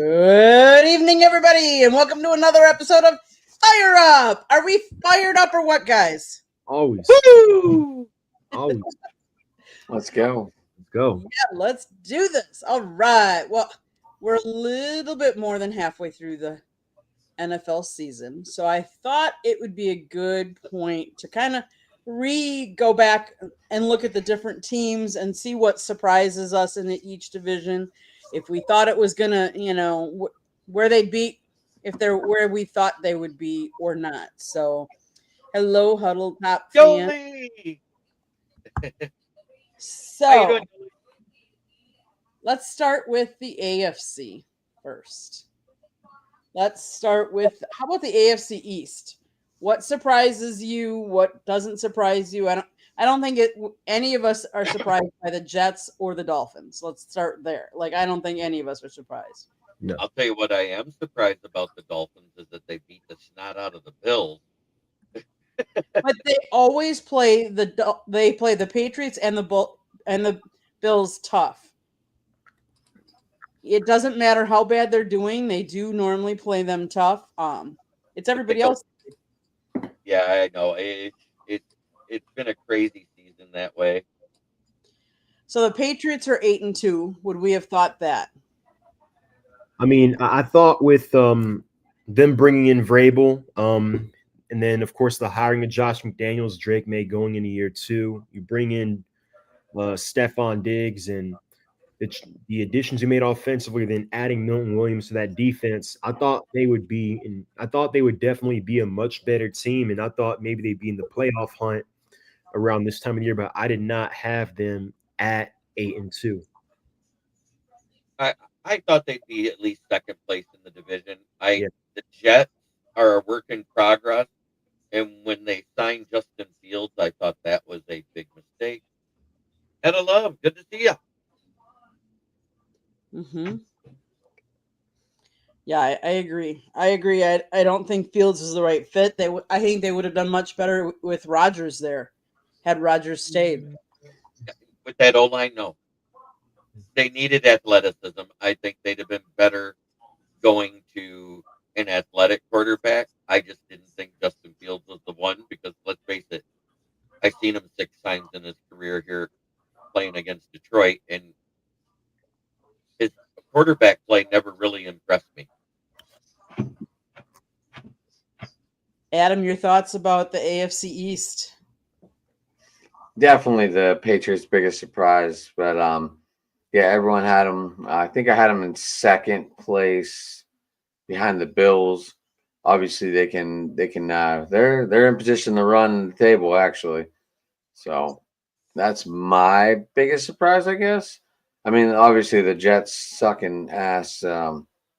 Good evening, everybody, and welcome to another episode of Fire Up. Are we fired up or what, guys? Always. Woo! Always. Let's go. Let's go. Yeah, let's do this. All right. Well, we're a little bit more than halfway through the NFL season, so I thought it would be a good point to kind of go back and look at the different teams and see what surprises us in each division. If we thought it was gonna, where they'd be, if they're where we thought they would be or not. So, hello, Huddle Top fan. Jolie! How you So, doing? let's start with the AFC first. Let's start with how about the AFC East? What surprises you? What doesn't surprise you? I don't think any of us are surprised by the Jets or the Dolphins. Let's start there. Like I don't think any of us are surprised. No. I'll tell you what I am surprised about the Dolphins is that they beat the snot out of the Bills. But they always play the Patriots and the Bills tough. It doesn't matter how bad they're doing; they do normally play them tough. It's everybody else. Yeah, I know. It's been a crazy season that way. So the Patriots are 8-2. Would we have thought that? I mean, I thought with them bringing in Vrabel, and then of course the hiring of Josh McDaniels, Drake May going in year 2. You bring in Stephon Diggs and the additions you made offensively, then adding Milton Williams to that defense. I thought they would definitely be a much better team, and I thought maybe they'd be in the playoff hunt around this time of the year, but I did not have them at 8-2. I thought they'd be at least second place in the division. Yeah. The Jets are a work in progress, and when they signed Justin Fields, I thought that was a big mistake. Etta Love, good to see you. Mm-hmm. Yeah, I agree. I don't think Fields is the right fit. I think they would have done much better with Rodgers there, had Rodgers stayed. With that O line, no. They needed athleticism. I think they'd have been better going to an athletic quarterback. I just didn't think Justin Fields was the one because let's face it, I've seen him 6 times in his career here playing against Detroit, and his quarterback play never really impressed me. Adam, your thoughts about the AFC East? Definitely the Patriots' biggest surprise, but yeah, everyone had them. I think I had them in second place behind the Bills. Obviously, they're in position to run the table actually. So that's my biggest surprise, I guess. I mean, obviously the Jets sucking ass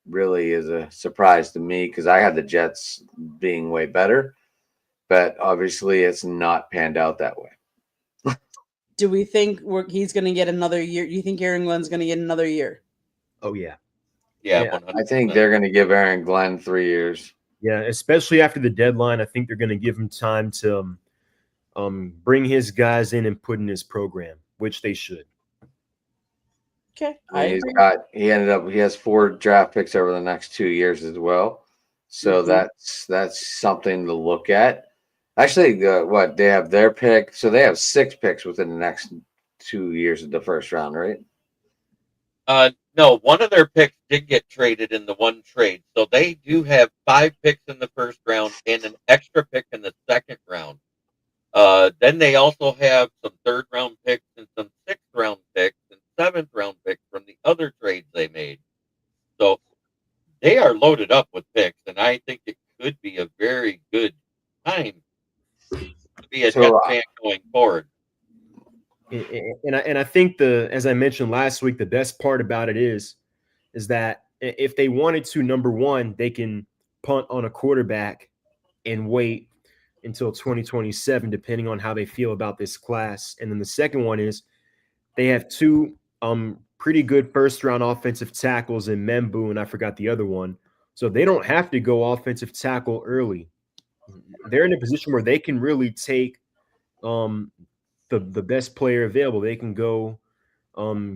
really is a surprise to me because I had the Jets being way better, but obviously it's not panned out that way. Do we think he's going to get another year? Do you think Aaron Glenn's going to get another year? Oh yeah. Yeah, Yeah, 100%. I think they're going to give Aaron Glenn 3 years. Yeah, especially after the deadline, I think they're going to give him time to bring his guys in and put in his program, which they should. Okay, He has 4 draft picks over the next 2 years as well. So that's something to look at. Actually, they have their pick. So they have 6 picks within the next 2 years of the first round, right? No, one of their picks did get traded in the one trade. So they do have 5 picks in the first round and an extra pick in the second round. Then they also have some 3rd round picks and some 6th round picks and 7th round picks from the other trades they made. So they are loaded up with picks, and I think it could be a very good time to be a Jets fan going forward. And I think as I mentioned last week, the best part about it is that if they wanted to, number one, they can punt on a quarterback and wait until 2027, depending on how they feel about this class. And then the second one is they have 2 pretty good first-round offensive tackles in Membu, and I forgot the other one. So they don't have to go offensive tackle early. They're in a position where they can really take the best player available. They can go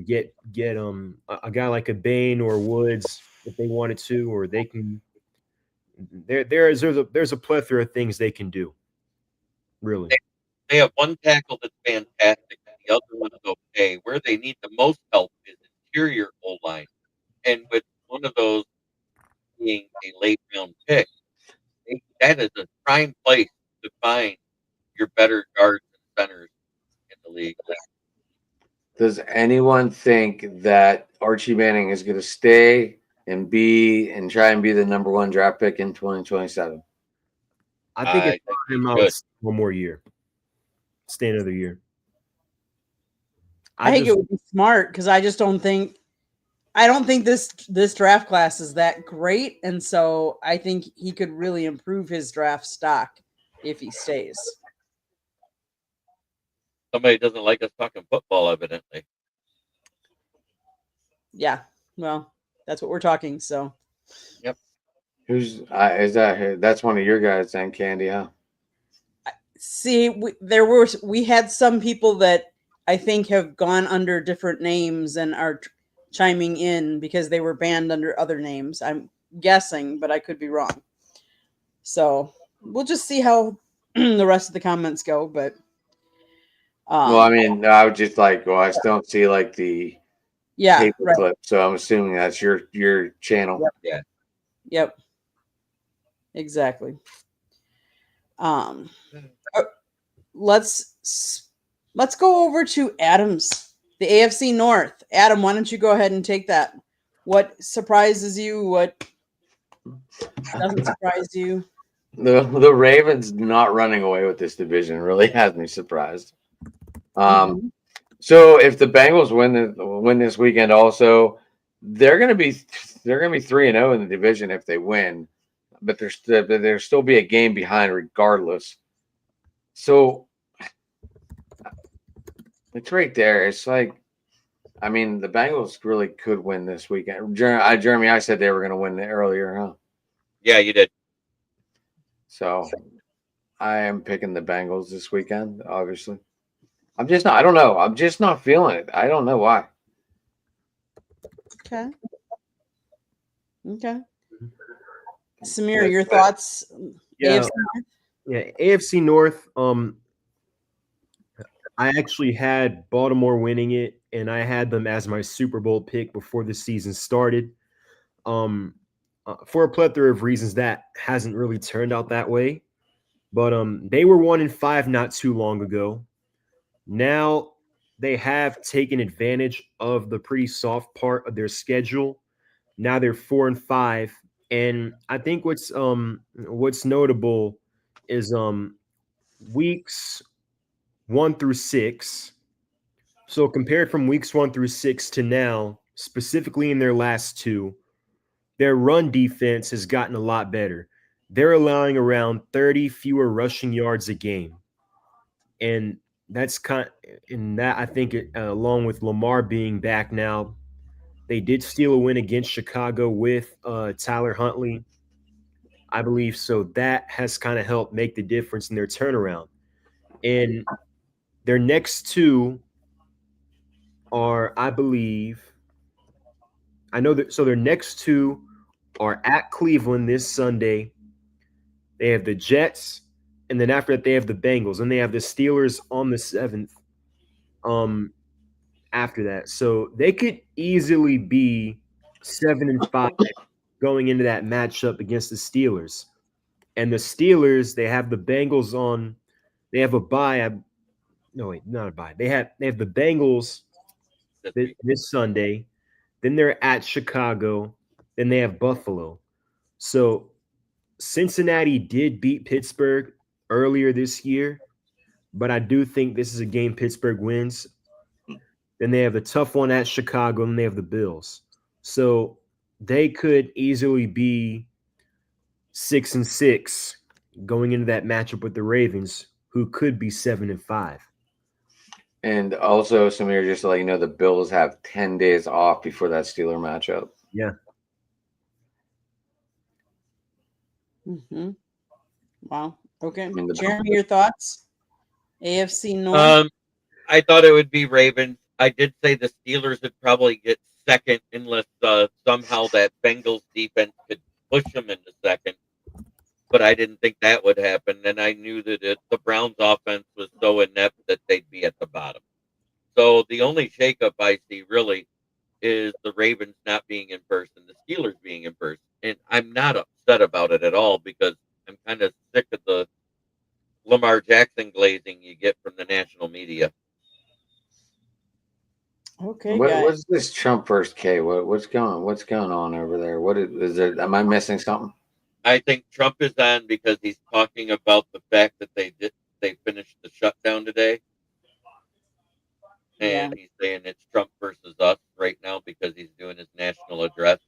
get a guy like a Bain or Woods if they wanted to, or they can. There's a plethora of things they can do. Really, They have one tackle that's fantastic, and the other one is okay. Where they need the most help is interior O line, and with one of those being a late round pick, that is a prime place to find your better guards and centers in the league. Does anyone think that Archie Manning is going to stay and try and be the number 1 draft pick in 2027? I think it's he him out should. one more year, stay another year. I think it would be smart because I don't think this draft class is that great, and so I think he could really improve his draft stock if he stays. Somebody doesn't like us talking football, evidently. Yeah, well, that's what we're talking. So, Yep. Who's is that? That's one of your guys, then, Candy, huh? see, we had some people that I think have gone under different names and are chiming in because they were banned under other names. I'm guessing, but I could be wrong. So we'll just see how the rest of the comments go. But Well, I mean, I would just I still don't see like the paper right. clip, so I'm assuming that's your channel. Yep. Yeah. Yep. Exactly. Let's go over to Adam's, the AFC North. Adam, why don't you go ahead and take that? What surprises you? What doesn't surprise you? The Ravens not running away with this division really has me surprised. So if the Bengals win this weekend, also they're gonna be 3-0 in the division if they win, but there'll still be a game behind regardless. So it's right there. It's like, I mean, the Bengals really could win this weekend. Jeremy, I said they were going to win earlier, huh? Yeah, you did. So I am picking the Bengals this weekend, obviously. I don't know. I'm just not feeling it. I don't know why. Okay. Samir, your thoughts? Yeah. AFC North? Yeah, AFC North. I actually had Baltimore winning it, and I had them as my Super Bowl pick before the season started. For a plethora of reasons, that hasn't really turned out that way. But they were 1-5 not too long ago. Now they have taken advantage of the pretty soft part of their schedule. Now they're 4-5, and I think what's notable is weeks 1 through 6. So compared from weeks 1 through 6 to now, specifically in their last 2, their run defense has gotten a lot better. They're allowing around 30 fewer rushing yards a game, and that's I think along with Lamar being back now, they did steal a win against Chicago with Tyler Huntley, I believe. So that has kind of helped make the difference in their turnaround. And their next 2 are, I believe, so their next 2 are at Cleveland this Sunday. They have the Jets, and then after that they have the Bengals, and they have the Steelers on the 7th. After that, so they could easily be 7-5 going into that matchup against the Steelers. And the Steelers, they have the Bengals on. They have a bye. No, wait, not a bye. They have the Bengals this Sunday. Then they're at Chicago. Then they have Buffalo. So Cincinnati did beat Pittsburgh earlier this year, but I do think this is a game Pittsburgh wins. Then they have the tough one at Chicago, and they have the Bills. So they could easily be 6-6 going into that matchup with the Ravens, who could be 7-5. And also, Samir, just to let you know, the Bills have 10 days off before that Steeler matchup. Yeah. Wow. Okay. Jeremy, your thoughts? AFC North? I thought it would be Ravens. I did say the Steelers would probably get second unless somehow that Bengals defense could push them into second. But I didn't think that would happen, and I knew that the Browns' offense was so inept that they'd be at the bottom. So the only shakeup I see really is the Ravens not being in first and the Steelers being in first. And I'm not upset about it at all because I'm kind of sick of the Lamar Jackson glazing you get from the national media. Okay, What's this Trump versus K? What's going on over there? What is there? Am I missing something? I think Trump is on because he's talking about the fact that they finished the shutdown today. And he's saying it's Trump versus us right now because he's doing his national address.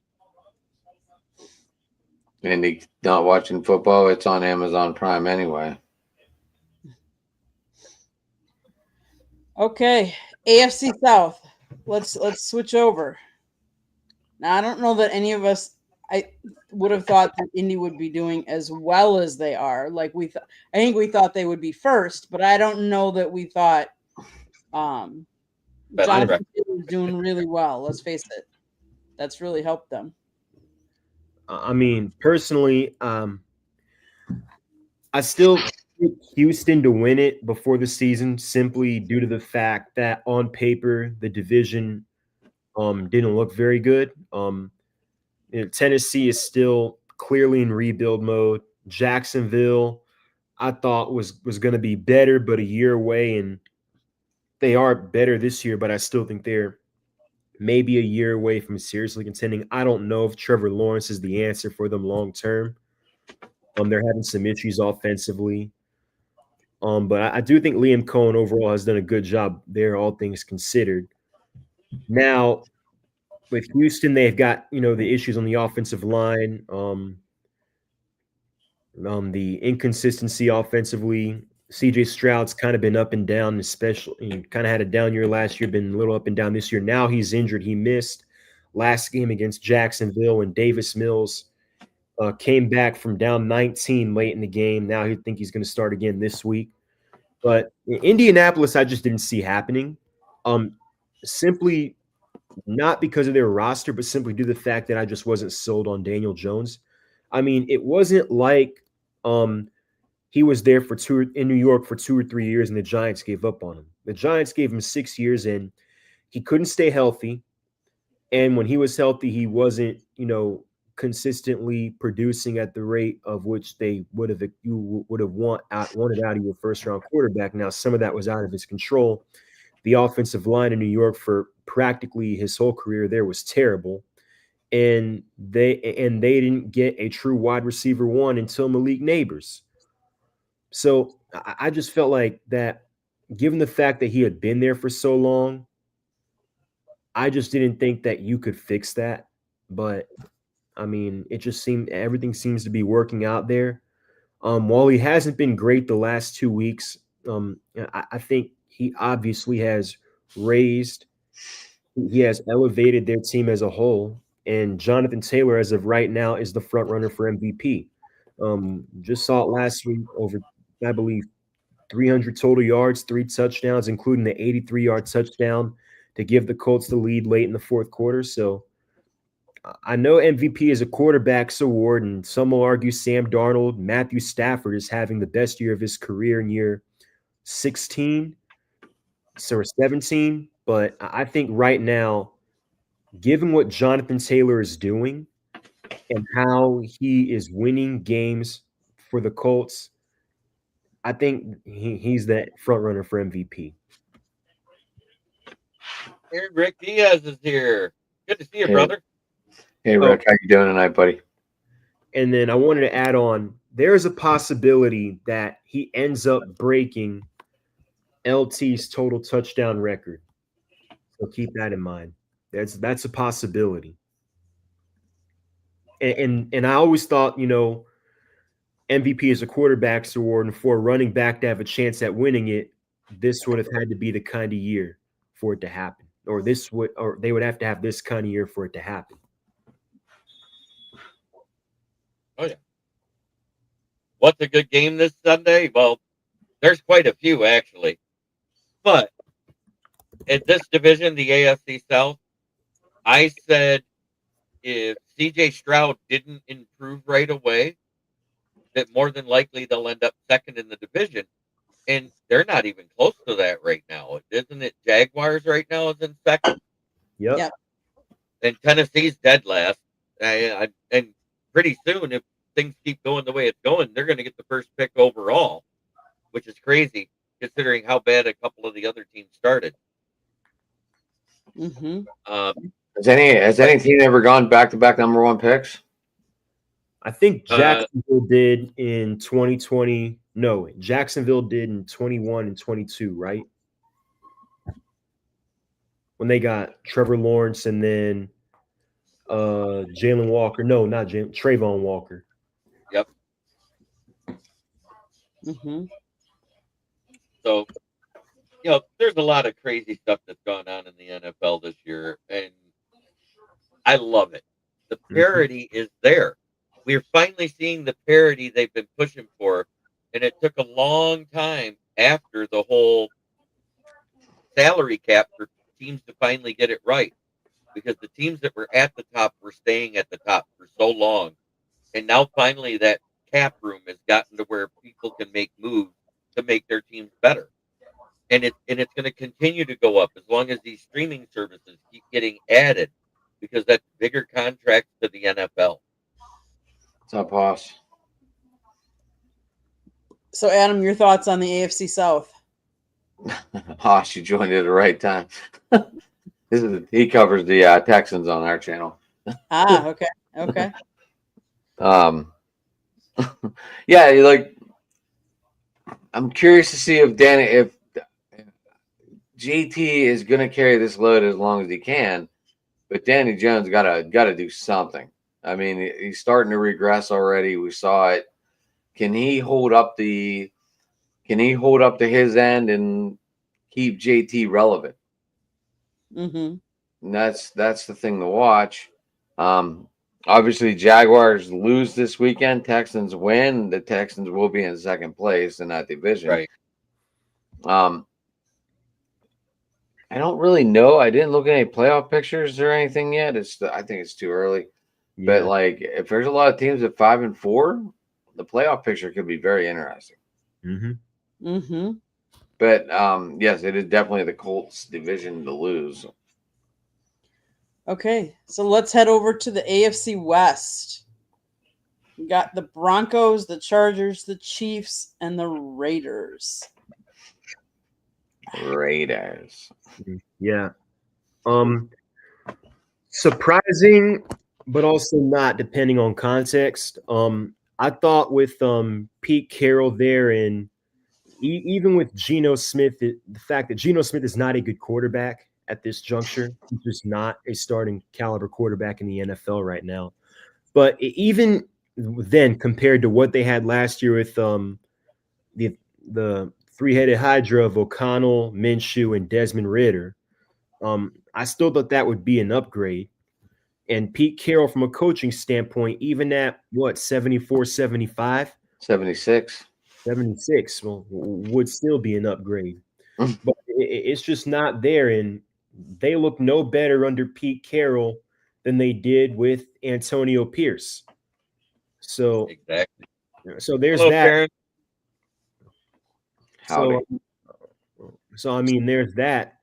And he's not watching football. It's on Amazon Prime anyway. Okay, AFC South. Let's switch over. Now I don't know that any of us I would have thought that Indy would be doing as well as they are. Like I think we thought they would be first, but I don't know that we thought Jonathan was doing really well. Let's face it. That's really helped them. I mean, personally, I still pick Houston to win it before the season simply due to the fact that on paper the division didn't look very good. Tennessee is still clearly in rebuild mode. Jacksonville, I thought was going to be better, but a year away, and they are better this year, but I still think they're maybe a year away from seriously contending. I don't know if Trevor Lawrence is the answer for them long term. They're having some issues offensively. But I do think Liam Cohen overall has done a good job there, all things considered. Now, with Houston, they've got, the issues on the offensive line, the inconsistency offensively. CJ Stroud's kind of been up and down, especially kind of had a down year last year, been a little up and down this year. Now he's injured. He missed last game against Jacksonville, and Davis Mills came back from down 19 late in the game. Now I think he's going to start again this week. But Indianapolis, I just didn't see happening. Simply not because of their roster, but simply due to the fact that I just wasn't sold on Daniel Jones. I mean, it wasn't like he was there in New York for 2 or 3 years and the Giants gave up on him. The Giants gave him 6 years and he couldn't stay healthy. And when he was healthy, he wasn't, consistently producing at the rate of which you would have wanted out of your first round quarterback. Now, some of that was out of his control. The offensive line in New York for practically his whole career there was terrible. And they didn't get a true wide receiver one until Malik Neighbors. So I just felt like that, given the fact that he had been there for so long, I just didn't think that you could fix that. But I mean, it just seemed everything seems to be working out there. While he hasn't been great the last 2 weeks, I think he obviously has elevated their team as a whole. And Jonathan Taylor, as of right now, is the front runner for MVP. Just saw it last week, over, I believe, 300 total yards, 3 touchdowns, including the 83-yard touchdown to give the Colts the lead late in the fourth quarter. So I know MVP is a quarterback's award, and some will argue Sam Darnold, Matthew Stafford is having the best year of his career in year 16 or 17. But I think right now, given what Jonathan Taylor is doing and how he is winning games for the Colts, I think he's the front runner for MVP. Here, Rick Diaz is here. Good to see you, brother. Hey, Rick, how you doing tonight, buddy? And then I wanted to add on, there's a possibility that he ends up breaking LT's total touchdown record. So keep that in mind. That's a possibility. And I always thought, MVP is a quarterback's award, and for a running back to have a chance at winning it, this would have had to be the kind of year for it to happen. Or they would have to have this kind of year for it to happen. Oh, yeah. What's a good game this Sunday? Well, there's quite a few, actually. But in this division, the AFC South, I said if CJ Stroud didn't improve right away, that more than likely they'll end up second in the division. And they're not even close to that right now. Isn't it Jaguars right now is in second? Yep. Yeah. And Tennessee's dead last. And pretty soon, if things keep going the way it's going, they're going to get the first pick overall, which is crazy considering how bad a couple of the other teams started. Mm-hmm. Has any team ever gone back-to-back number one picks? I think Jacksonville did in 2020. No, Jacksonville did in 21 and 22, right? When they got Trevor Lawrence and then Jalen Walker. No, not Trayvon Walker. Yep. Mm-hmm. So, there's a lot of crazy stuff that's gone on in the NFL this year, and I love it. The parity is there. We're finally seeing the parity they've been pushing for, and it took a long time after the whole salary cap for teams to finally get it right, because the teams that were at the top were staying at the top for so long, and now finally that cap room has gotten to where people can make moves to make their teams better. And it's going to continue to go up as long as these streaming services keep getting added, because that's bigger contracts to the NFL. What's up, Hoss? So, Adam, your thoughts on the AFC South? Hoss, you joined at the right time. He covers the Texans on our channel. Okay. Yeah, I'm curious to see if GT is going to carry this load as long as he can, but Danny Jones got to do something. I mean, he's starting to regress already. We saw it. Can he hold up to his end and keep JT relevant? Mm-hmm. And that's the thing to watch. Obviously, Jaguars lose this weekend. Texans win. The Texans will be in second place in that division. Right. I don't really know. I didn't look at any playoff pictures or anything yet. I think it's too early. Yeah. But if there's a lot of teams at 5-4, the playoff picture could be very interesting. Mm-hmm. Mm-hmm. But yes, it is definitely the Colts division to lose. Okay, so let's head over to the AFC West. We got the Broncos, the Chargers, the Chiefs, and the Raiders. Yeah. Surprising, but also not, depending on context. I thought with Pete Carroll there, and even with Geno Smith, the fact that Geno Smith is not a good quarterback at this juncture, he's just not a starting caliber quarterback in the NFL right now. But even then, compared to what they had last year with the three-headed hydra of O'Connell, Minshew, and Desmond Ridder, I still thought that would be an upgrade. And Pete Carroll, from a coaching standpoint, even at 74, 75? 76. 76, well, would still be an upgrade. But it's just not there. And they look no better under Pete Carroll than they did with Antonio Pierce. So, Exactly. So there's Hello, that. Karen. So I mean, there's that.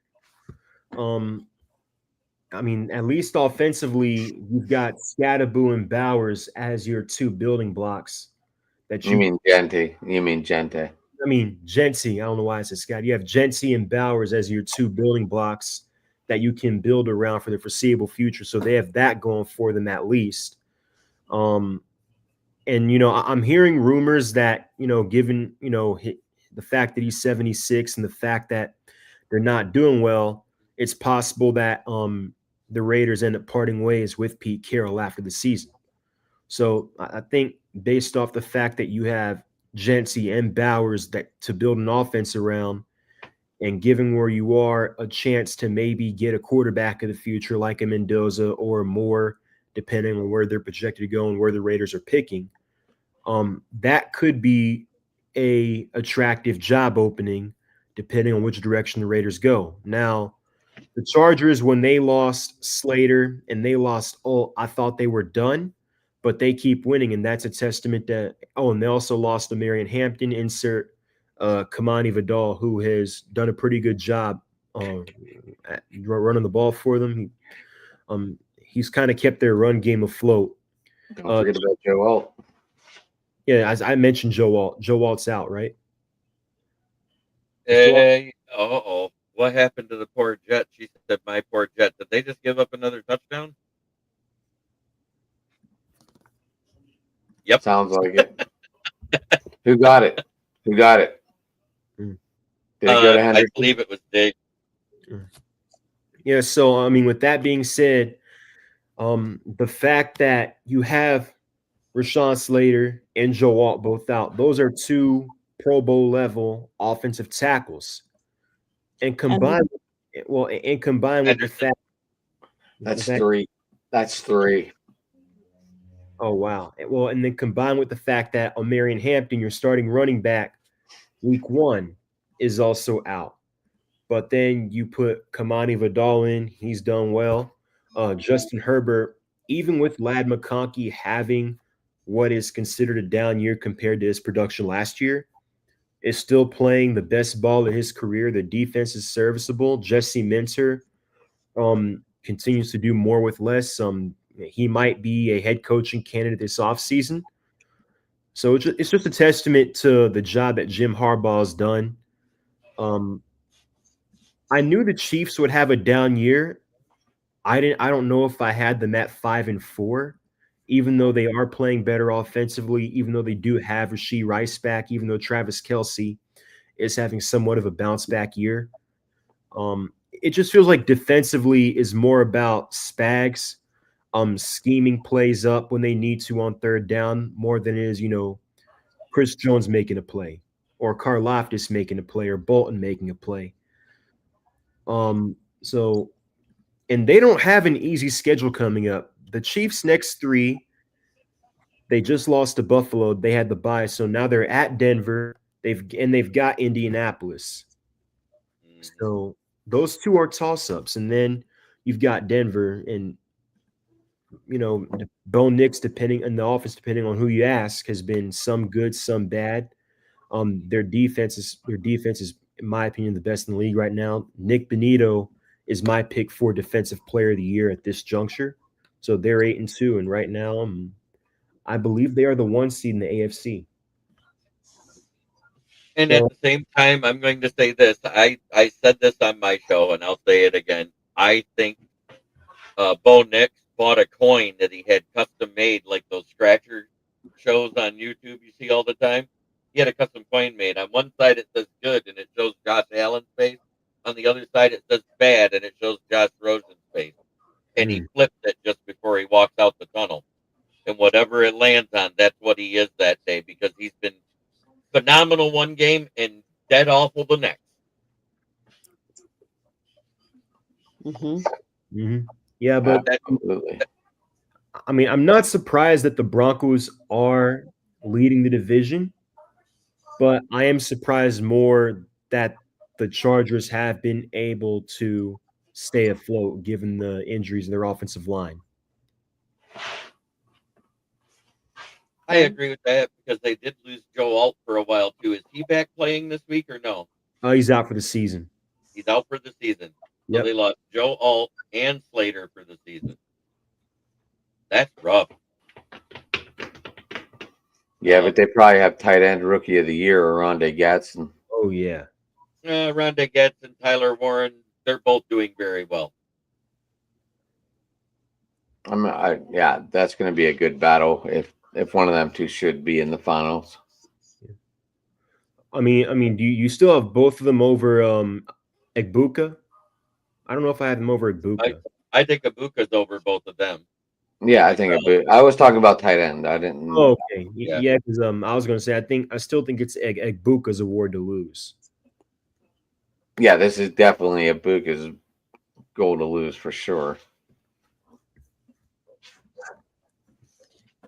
I mean, at least offensively, you've got Scatterboo and Bowers as your two building blocks. You mean Gente. I mean, Genty. I don't know why I said Scott. You have Genty and Bowers as your two building blocks that you can build around for the foreseeable future. So they have that going for them at least. And, I'm hearing rumors that, given, the fact that he's 76 and the fact that they're not doing well, it's possible that the Raiders end up parting ways with Pete Carroll after the season. So I think based off the fact that you have Genty and Bowers to build an offense around, and given where you are, a chance to maybe get a quarterback of the future like a Mendoza or more, depending on where they're projected to go and where the Raiders are picking, that could be a attractive job opening depending on which direction the Raiders go. Now, The Chargers, when they lost Slater and they lost Alt, I thought they were done, but they keep winning, and that's a testament that. Oh, and they also lost to Marion Hampton. Insert Kamani Vidal, who has done a pretty good job at running the ball for them. He's kind of kept their run game afloat. Don't forget about Joe Alt. Yeah, as I mentioned, Joe Alt. Joe Alt's out, right? Hey, what happened to the poor Jet? She said, "My poor Jet." Did they just give up another touchdown? Yep. Sounds like it. Who got it? Who got it? Mm. Did it go to I Henderson? believe it was Dig. Yeah, so I mean, with that being said, the fact that you have Rashawn Slater and Joe Alt both out, those are two Pro Bowl level offensive tackles. And combined with the fact That's three. That's three. Oh wow. Well, and then combined with the fact that Omarion Hampton, your starting running back, week 1, is also out. But then you put Kamani Vidal in, he's done well. Justin Herbert, even with Lad McConkey having what is considered a down year compared to his production last year, is still playing the best ball of his career. The defense is serviceable. Jesse Minter continues to do more with less. He might be a head coaching candidate this offseason. So it's just a testament to the job that Jim Harbaugh has done. I knew the Chiefs would have a down year. I don't know if I had them at 5-4, even though they are playing better offensively, even though they do have Rashee Rice back, even though Travis Kelce is having somewhat of a bounce back year. It just feels like defensively is more about Spags scheming plays up when they need to on third down more than it is, Chris Jones making a play or Karlaftis making a play or Bolton making a play. So, and they don't have an easy schedule coming up. The Chiefs' next 3, they just lost to Buffalo. They had the bye, so now they're at Denver. They've got Indianapolis. So those 2 are toss-ups, and then you've got Denver, and Bo Nix, depending on the offense, depending on who you ask, has been some good, some bad. Their defense is, in my opinion, the best in the league right now. Nick Benito is my pick for Defensive Player of the Year at this juncture. So they're 8-2, and right now, I believe they are the 1 seed in the AFC. And at the same time, I'm going to say this. I said this on my show, and I'll say it again. I think Bo Nix bought a coin that he had custom made, like those scratcher shows on YouTube you see all the time. He had a custom coin made. On one side it says good, and it shows Josh Allen's face. On the other side it says bad, and it shows Josh Rosen's face. And he flipped it just before he walks out the tunnel. And whatever it lands on, that's what he is that day, because he's been phenomenal one game and dead awful the next. Yeah, but absolutely. I mean, I'm not surprised that the Broncos are leading the division, but I am surprised more that the Chargers have been able to stay afloat given the injuries in their offensive line. I agree with that because they did lose Joe Alt for a while too. Is he back playing this week or no? He's out for the season. He's out for the season. So they lost Joe Alt and Slater for the season. That's rough. Yeah, but they probably have tight end rookie of the year, Rondé Gatson. Oh, yeah. Rondé Gatson, Tyler Warren, they're both doing very well. Yeah, that's going to be a good battle if one of them 2 should be in the finals. I mean, do you still have both of them over Egbuka? I don't know if I have them over Egbuka. I think Egbuka's over both of them. Yeah, I think I was talking about tight end. I didn't. Oh, okay. Yeah, because I was going to say I still think it's Egbuka's award to lose. Yeah, this is definitely Egbuka's goal to lose for sure.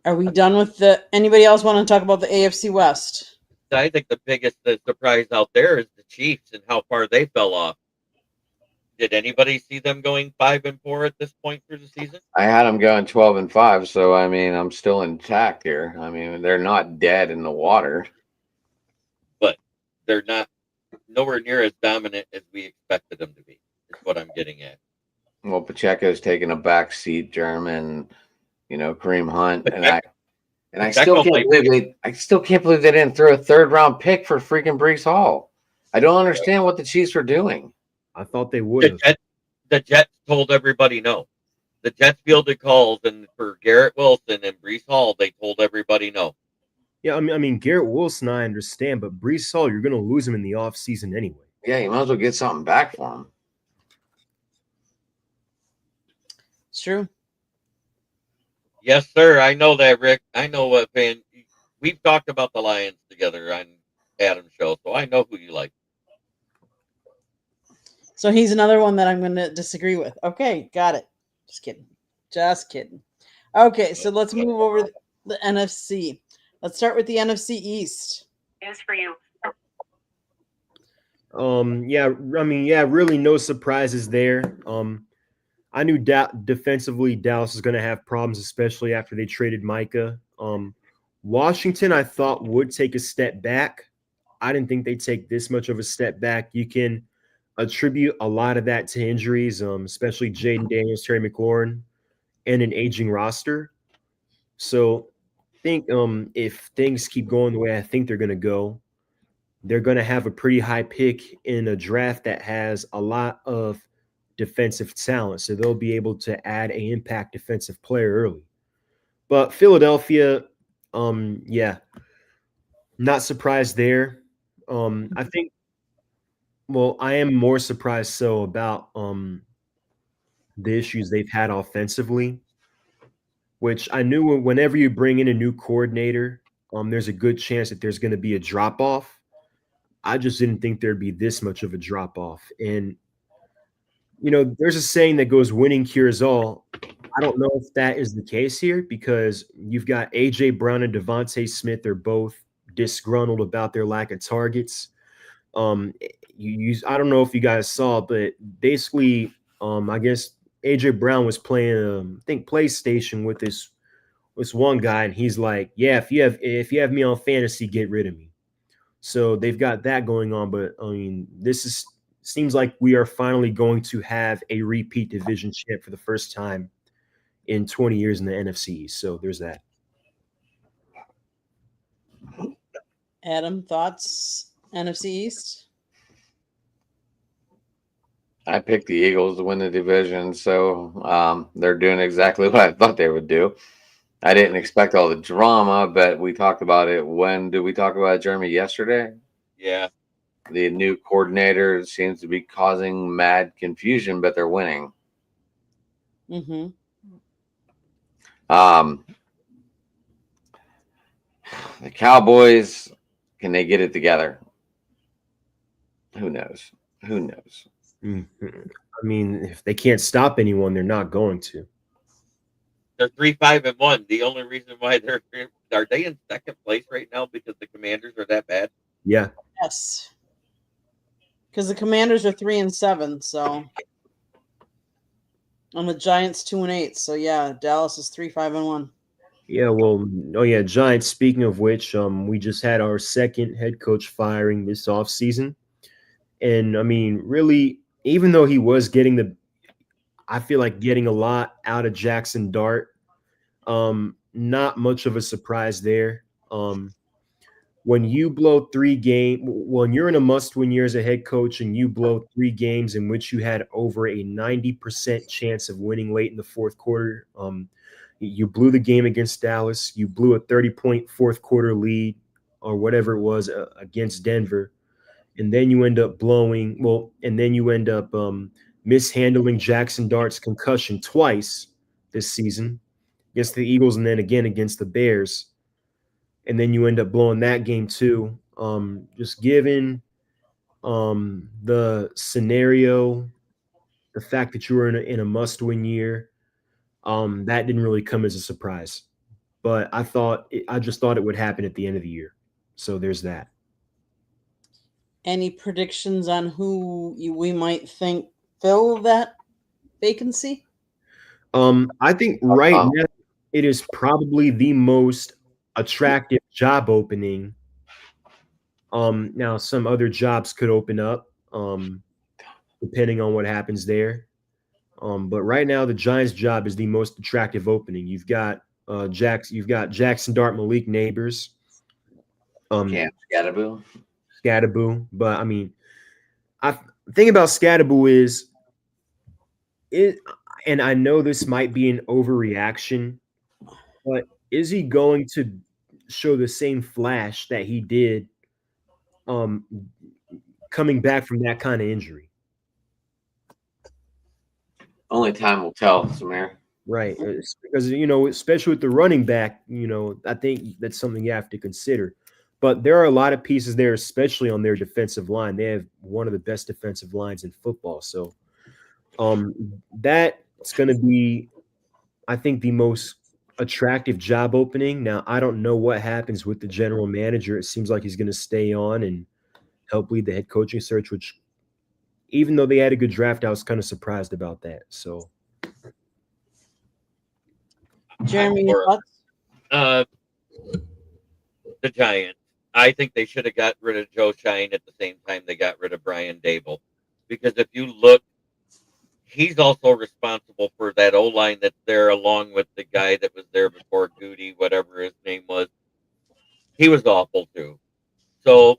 Are we done with anybody else want to talk about the AFC West? I think the biggest surprise out there is the Chiefs and how far they fell off. Did anybody see them going 5-4 at this point through the season? I had them going 12-5, so I mean, I'm still intact here. I mean, they're not dead in the water. But they're not nowhere near as dominant as we expected them to be. Is what I'm getting at. Well, Pacheco's taking a back seat, German, Kareem Hunt, and I still can't believe they didn't throw a 3rd-round pick for freaking Brees Hall. I don't understand what the Chiefs are doing. I thought they would. The Jets told everybody no. The Jets fielded calls, and for Garrett Wilson and Brees Hall, they told everybody no. Yeah, I mean Garrett Wilson, I understand, but Brees Hall, you're going to lose him in the offseason anyway. Yeah, you might as well get something back for him. It's true. Yes, sir. I know that, Rick. I know what fan. We've talked about the Lions together on Adam's show, so I know who you like. So he's another one that I'm going to disagree with. Okay, got it. Just kidding. Okay, so let's move over the NFC. Let's start with the NFC East. News for you. Really no surprises there. I knew defensively Dallas was going to have problems, especially after they traded Micah. Washington, I thought, would take a step back. I didn't think they'd take this much of a step back. You can attribute a lot of that to injuries, especially Jaden Daniels, Terry McLaurin, and an aging roster. So I think if things keep going the way I think they're going to go, they're going to have a pretty high pick in a draft that has a lot of defensive talent. So they'll be able to add an impact defensive player early. But Philadelphia, not surprised there. I think, I am more surprised about the issues they've had offensively, which I knew whenever you bring in a new coordinator, there's a good chance that there's going to be a drop-off. I just didn't think there'd be this much of a drop-off. And, there's a saying that goes, winning cures all. I don't know if that is the case here because you've got A.J. Brown and Devontae Smith are both disgruntled about their lack of targets. I don't know if you guys saw, but basically, I guess A.J. Brown was playing, PlayStation with this one guy, and he's like, "Yeah, if you have me on fantasy, get rid of me." So they've got that going on, but I mean, seems like we are finally going to have a repeat division champ for the first time in 20 years in the NFC. So there's that. Adam, thoughts? NFC East? I picked the Eagles to win the division, so they're doing exactly what I thought they would do. I didn't expect all the drama, but we talked about it. When did we talk about it, Jeremy? Yesterday? Yeah. The new coordinator seems to be causing mad confusion, but they're winning. Mm-hmm. The Cowboys, can they get it together? Who knows? Mm-hmm. I mean, if they can't stop anyone, they're not going to. They're 3-5-1. The only reason why are they in second place right now because the Commanders are that bad? Yeah. Yes. Because the Commanders are 3-7, so and the Giants 2-8. So yeah, Dallas is 3-5-1. Yeah, Giants. Speaking of which, we just had our second head coach firing this offseason. And I mean, really, even though he was getting a lot out of Jackson Dart, not much of a surprise there. When you blow 3 games, when you're in a must-win year as a head coach and you blow 3 games in which you had over a 90% chance of winning late in the fourth quarter, you blew the game against Dallas. You blew a 30-point fourth quarter lead or whatever it was against Denver. And then you end up mishandling Jackson Dart's concussion twice this season against the Eagles and then again against the Bears. And then you end up blowing that game too. Just given the scenario, the fact that you were in a must-win year, that didn't really come as a surprise. But I just thought it would happen at the end of the year. So there's that. Any predictions on who we might think fill that vacancy? I think right Um, now it is probably the most attractive job opening. Now some other jobs could open up, depending on what happens there. But right now the Giants' job is the most attractive opening. You've got Jackson Dart, Malik Neighbors, um, Cam Scatterboo. Scadaboo. But I mean, I the thing about Scadaboo is it, and I know this might be an overreaction, but is he going to show the same flash that he did um coming back from that kind of injury? Only time will tell, Samir. Right. It's because especially with the running back, I think that's something you have to consider. But there are a lot of pieces there, especially on their defensive line. They have one of the best defensive lines in football. So that's going to be, I think, the most attractive job opening. Now, I don't know what happens with the general manager. It seems like he's going to stay on and help lead the head coaching search, which even though they had a good draft, I was kind of surprised about that. So, Jeremy, your thoughts? The Giants. I think they should have got rid of Joe Shine at the same time they got rid of Brian Dable. Because if you look, he's also responsible for that O-line that's there, along with the guy that was there before, Goody, whatever his name was. He was awful too. So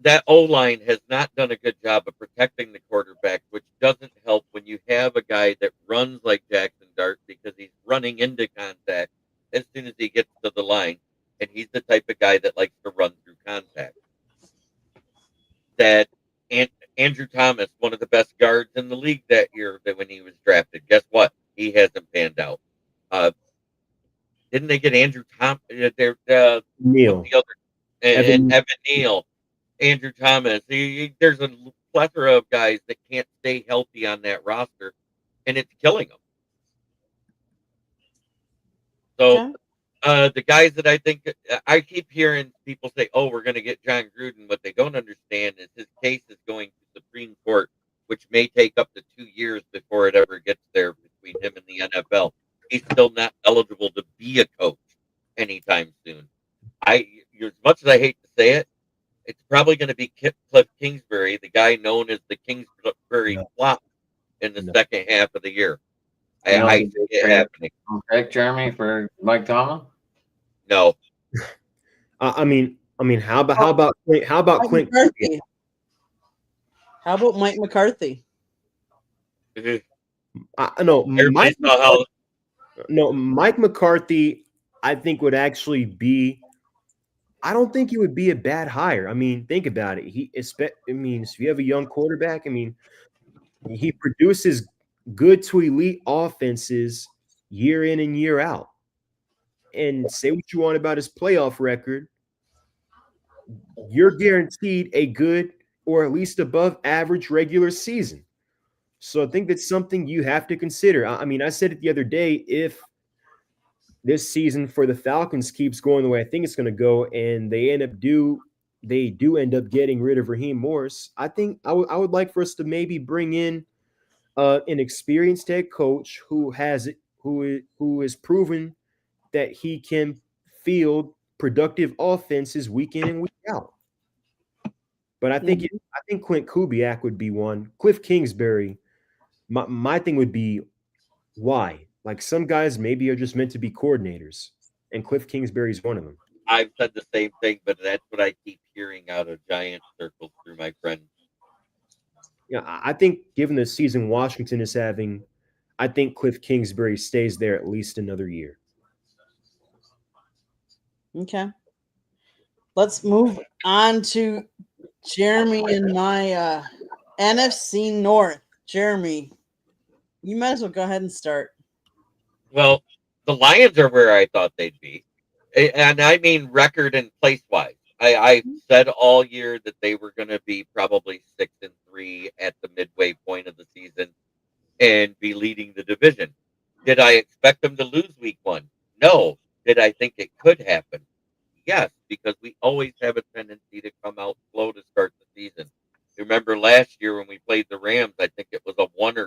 that O-line has not done a good job of protecting the quarterback, which doesn't help when you have a guy that runs like Jackson Dart because he's running into contact as soon as he gets to the line. And he's the type of guy that likes to run through contact. That Andrew Thomas, one of the best guards in the league that year, that when he was drafted, guess what? He hasn't panned out. Didn't they get Andrew Thomas? Neil. The other Evan- and Evan Neal, Andrew Thomas. There's a plethora of guys that can't stay healthy on that roster, and it's killing them. So. Okay. The guys that I keep hearing people say, "Oh, we're going to get John Gruden." What they don't understand is his case is going to Supreme Court, which may take up to 2 years before it ever gets there between him and the NFL. He's still not eligible to be a coach anytime soon. As much as I hate to say it, it's probably going to be Cliff Kingsbury, the guy known as the Kingsbury flop in the second half of the year. I see it happening. Pick Jeremy for Mike Tomlin. No. I mean, how about Clint? McCarthy. How about Mike McCarthy? No, Everybody saw how Mike McCarthy, I think would actually be. I don't think he would be a bad hire. I mean, think about it. If you have a young quarterback, he produces good to elite offenses year in and year out. And say what you want about his playoff record, you're guaranteed a good or at least above average regular season. So I think that's something you have to consider. I said it the other day, if this season for the Falcons keeps going the way I think it's going to go, and they do end up getting rid of Raheem Morris, I think I would like for us to maybe bring in an experienced head coach who has proven that he can field productive offenses week in and week out. But I think Clint Kubiak would be one. Cliff Kingsbury, my thing would be why? Like, some guys maybe are just meant to be coordinators, and Cliff Kingsbury is one of them. I've said the same thing, but that's what I keep hearing out of Giant circles through my friends. Yeah, I think given the season Washington is having, I think Cliff Kingsbury stays there at least another year. Okay. Let's move on to Jeremy and my NFC North. Jeremy, you might as well go ahead and start. Well, the Lions are where I thought they'd be. And I mean record and place-wise. I said all year that they were going to be probably 6-3 at the midway point of the season and be leading the division. Did I expect them to lose week 1? No. Did I think it could happen? Yes, because we always have a tendency to come out slow to start the season. Remember last year when we played the Rams, I think it was a 1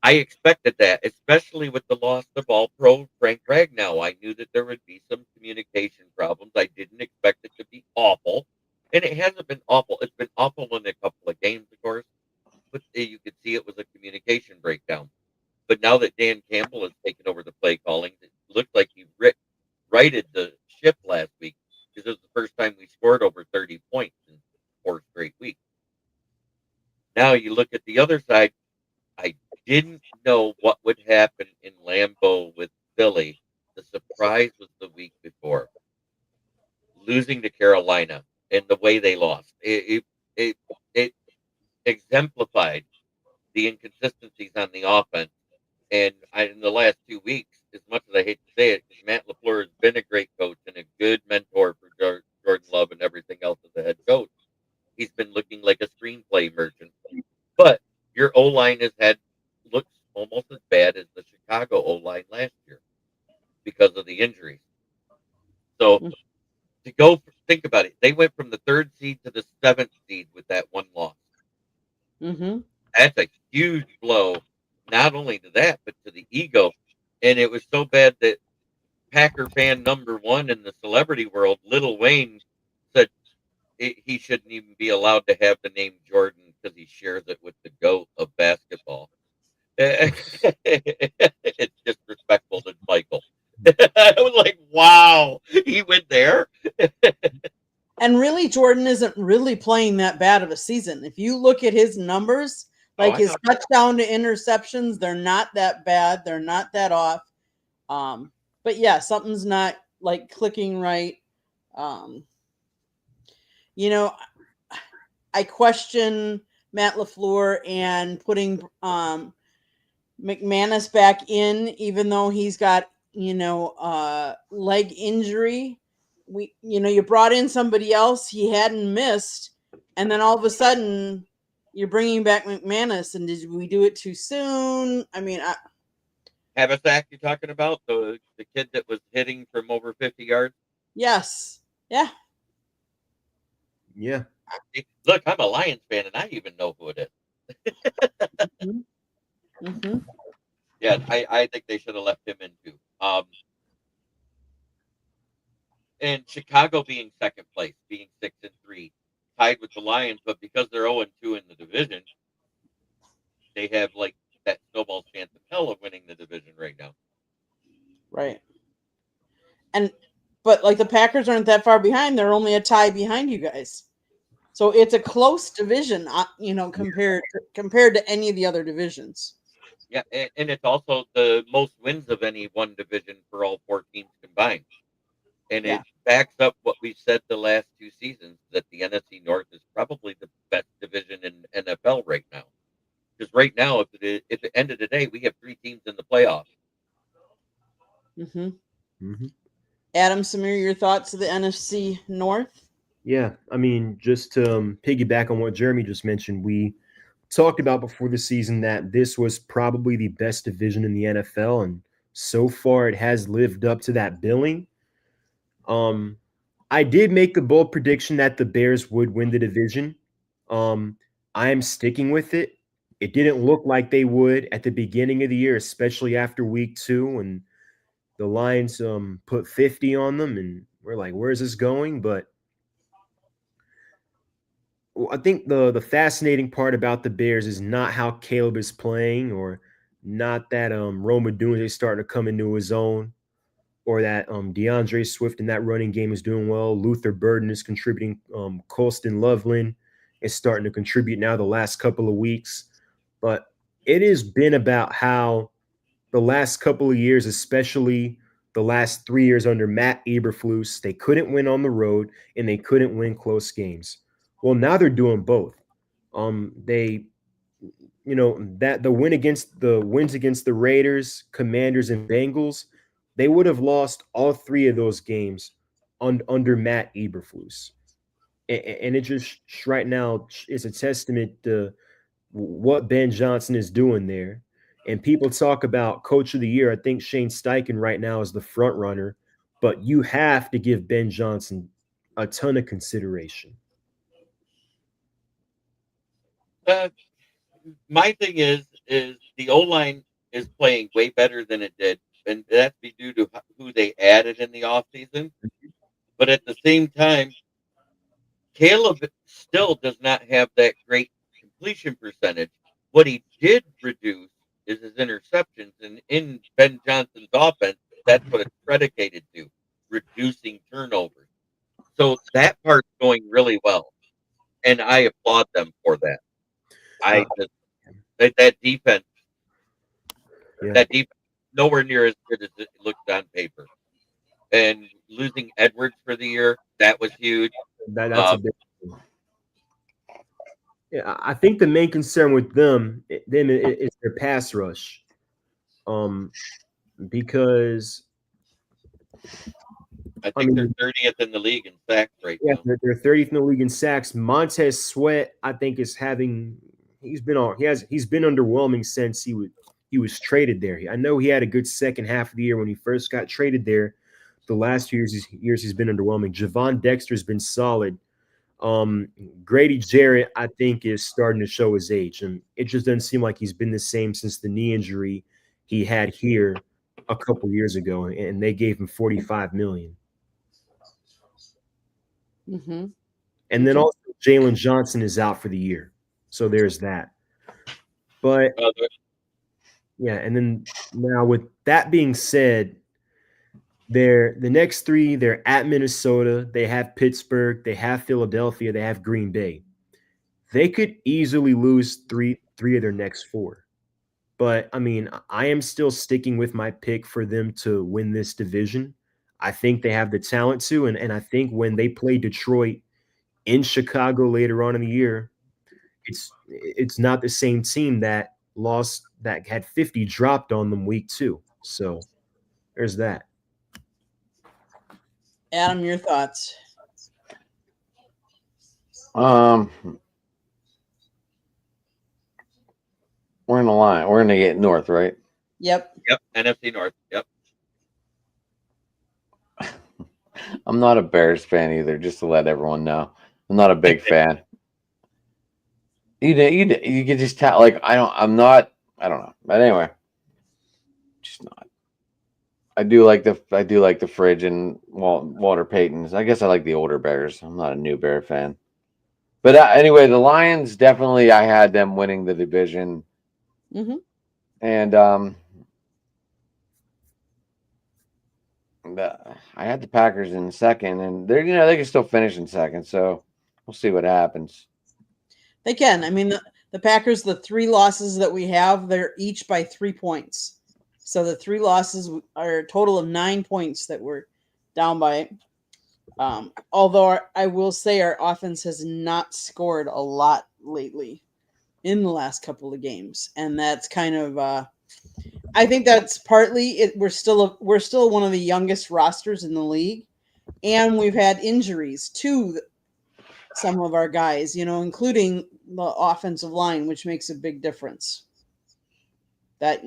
I expected that, especially with the loss of All-Pro Frank Ragnow. I knew that there would be some communication problems. I didn't expect it to be awful, and it hasn't been awful. It's been awful in a couple of games, of course, but you could see it was a communication breakdown. But now that Dan Campbell has taken over the play calling, it looks like he righted the ship last week because it was the first time we scored over 30 points in 4 straight weeks. Now you look at the other side. I didn't know what would happen in Lambeau with Philly. The surprise was the week before, losing to Carolina and the way they lost. It exemplified the inconsistencies on the offense. And in the last 2 weeks, as much as I hate to say it, Matt LaFleur has been a great coach and a good mentor for Jordan Love and everything else as a head coach. He's been looking like a screenplay merchant. But your O-line looks almost as bad as the Chicago O-line last year because of the injuries. So think about it. They went from the 3rd seed to the 7th seed with that one loss. Mm-hmm. That's a huge blow, not only to that, but to the ego. And it was so bad that Packer fan number 1 in the celebrity world, Lil Wayne, said he shouldn't even be allowed to have the name Jordan because he shares it with the GOAT of basketball. It's disrespectful to Michael. I was like, wow, he went there. And really, Jordan isn't really playing that bad of a season. If you look at his numbers, like his touchdown to interceptions, they're not that bad. They're not that off. But yeah, something's not like clicking right. You know, I question Matt LaFleur and putting McManus back in, even though he's got, leg injury. You brought in somebody else he hadn't missed, and then all of a sudden you're bringing back McManus. And did we do it too soon? I mean, Habasack, you're talking about the kid that was hitting from over 50 yards? Yes. Yeah. Yeah. Look, I'm a Lions fan, and I even know who it is. Mm-hmm. Mm-hmm. Yeah, I think they should have left him in too. And Chicago being 2nd place, being 6-3, tied with the Lions, but because they're 0-2 in the division, they have like that snowball chance of hell of winning the division right now. Right. But like the Packers aren't that far behind; they're only a tie behind you guys. So it's a close division, compared to any of the other divisions. Yeah, and it's also the most wins of any one division for all 4 teams combined. And it backs up what we've said the last 2 seasons, that the NFC North is probably the best division in NFL right now. Because right now, at the end of the day, we have 3 teams in the playoffs. Mm-hmm. Mm-hmm. Adam, Samir, your thoughts of the NFC North? Yeah, I mean, just to piggyback on what Jeremy just mentioned, we talked about before the season that this was probably the best division in the NFL, and so far it has lived up to that billing. I did make a bold prediction that the Bears would win the division. I am sticking with it. It didn't look like they would at the beginning of the year, especially after week 2, and the Lions put 50 on them, and we're like, where's this going? But I think the fascinating part about the Bears is not how Caleb is playing, or not that Rome Odunze is starting to come into his own, or that DeAndre Swift in that running game is doing well. Luther Burden is contributing. Colston Loveland is starting to contribute now the last couple of weeks. But it has been about how the last couple of years, especially the last 3 years under Matt Eberflus, they couldn't win on the road and they couldn't win close games. Well, now they're doing both. That the wins against the Raiders, Commanders, and Bengals, they would have lost all 3 of those games under Matt Eberflus. And it just right now is a testament to what Ben Johnson is doing there. And people talk about Coach of the Year. I think Shane Steichen right now is the front runner, but you have to give Ben Johnson a ton of consideration. My thing is the O-line is playing way better than it did, and that's due to who they added in the offseason. But at the same time, Caleb still does not have that great completion percentage. What he did reduce is his interceptions, and in Ben Johnson's offense, that's what it's predicated to, reducing turnovers. So that part's going really well, and I applaud them for that. I just that defense, Yeah. that defense, nowhere near as good as it looks on paper. And losing Edwards for the year, that was huge. That's a big thing. Yeah, I think the main concern with them is their pass rush, because I think they're 30th in the league in sacks right now. they're 30th in the league in sacks. Montez Sweat, I think, he's been underwhelming since he was traded there. I know he had a good second half of the year when he first got traded there. The last years he's been underwhelming. Javon Dexter's been solid. Grady Jarrett, I think, is starting to show his age, and it just doesn't seem like he's been the same since the knee injury he had here a couple years ago, and they gave him $45 million. Mm-hmm. And then also Jalen Johnson is out for the year, so there's that. But yeah, and then now with that being said, the next three, they're at Minnesota, they have Pittsburgh, they have Philadelphia, they have Green Bay. They could easily lose three of their next four. But I mean, I am still sticking with my pick for them to win this division. I think they have the talent to, and I think when they play Detroit in Chicago later on in the year, it's not the same team that had 50 dropped on them week 2. So there's that. Adam, your thoughts? We're in the line. We're gonna get north, right? Yep. NFC North. Yep. I'm not a Bears fan either, just to let everyone know. I'm not a big fan. You can just tell, like, I don't know. But anyway, just not. I do like the Fridge and Walter Paytons. I guess I like the older Bears. I'm not a new Bear fan. But anyway, the Lions, definitely, I had them winning the division. Mm-hmm. And I had the Packers in second, and they can still finish in second. So we'll see what happens. They can. I mean, the Packers, the 3 losses that we have, they're each by 3 points. So the 3 losses are a total of 9 points that we're down by. Although I will say our offense has not scored a lot lately in the last couple of games, and that's kind of I think that's partly it. We're still one of the youngest rosters in the league, and we've had injuries to some of our guys, including the offensive line, which makes a big difference. That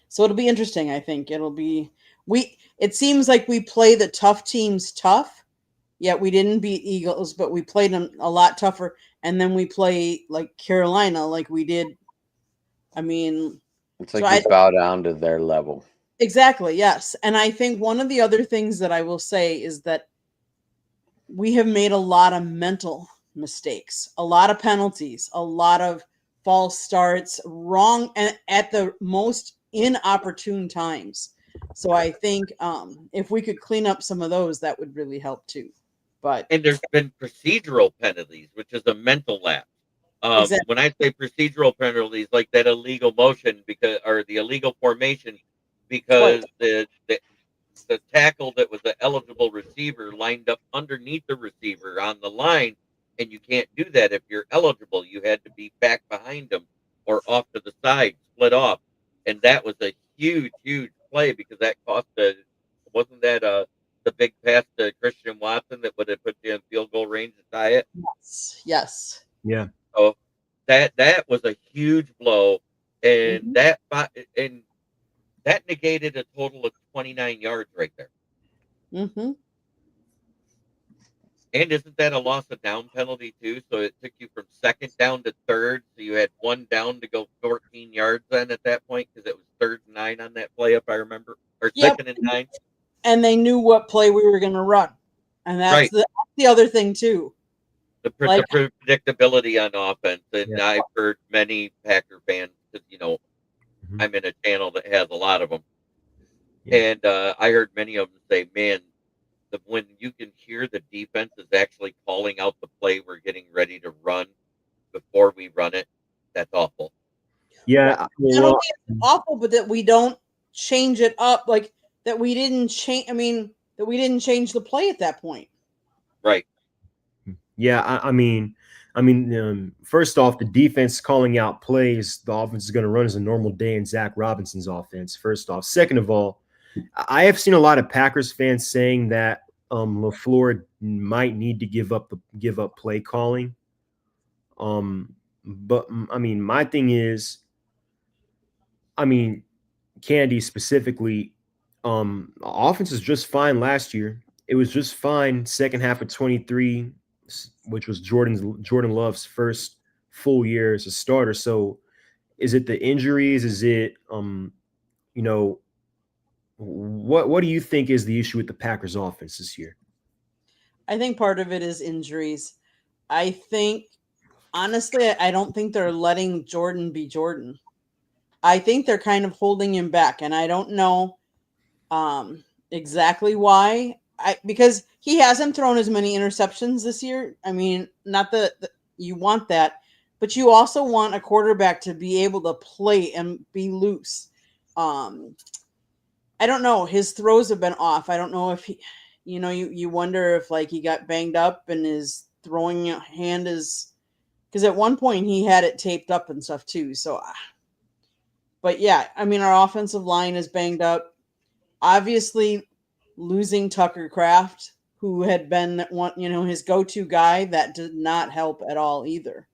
so it'll be interesting. I think it'll be It seems like we play the tough teams tough, yet we didn't beat Eagles, but we played them a lot tougher. And then we play like Carolina, like we did. I mean, it's like we bow down to their level. Exactly. Yes. And I think one of the other things that I will say is that we have made a lot of mental mistakes, a lot of penalties, a lot of false starts, wrong and at the most inopportune times. So I think if we could clean up some of those, that would really help too. And there's been procedural penalties, which is a mental lapse. Exactly. When I say procedural penalties, like that illegal motion or the illegal formation, because the tackle that was the eligible receiver lined up underneath the receiver on the line, and you can't do that if you're eligible. You had to be back behind them or off to the side, split off, and that was a huge play because that cost wasn't that the big pass to Christian Watson that would have put you in field goal range to tie it? Yes. Yeah. So that was a huge blow, and that negated a total of 29 yards right there. Mm-hmm. And isn't that a loss of down penalty too? So it took you from second down to third. So you had one down to go 14 yards then at that point because it was 3rd and 9 on that play, if I remember, or Yep. 2nd and 9. And they knew what play we were going to run, and that's Right. the other thing too. The Like- predictability on offense, and Yeah. I've heard many Packer fans because Mhm. I'm in a channel that has a lot of them, Yeah. and I heard many of them say, "Man, when you can hear the defense is actually calling out the play we're getting ready to run before we run it, that's awful." Yeah. Not Well, only is it awful, but that we don't change it up, like that we didn't change. I mean, that we didn't change the play at that point. Right. yeah. I mean, first off, the defense calling out plays the offense is going to run as a normal day in Zach Robinson's offense. First off, second of all, I have seen a lot of Packers fans saying that LaFleur might need to give up play calling. But I mean, my thing is, Candy specifically, offense is just fine last year. It was just fine second half of 23, which was Jordan Love's first full year as a starter. So is it the injuries? Is it what do you think is the issue with the Packers offense this year? I think part of it is injuries. I think, honestly, I don't think they're letting Jordan be Jordan. I think they're kind of holding him back, and I don't know exactly why. Because he hasn't thrown as many interceptions this year. I mean, not that you want that, but you also want a quarterback to be able to play and be loose. I don't know. His throws have been off. I don't know if he, you wonder if like he got banged up and his throwing hand is, because at one point he had it taped up and stuff too. So, but yeah, I mean, our offensive line is banged up. Obviously, losing Tucker Kraft, who had been his go-to guy, that did not help at all either.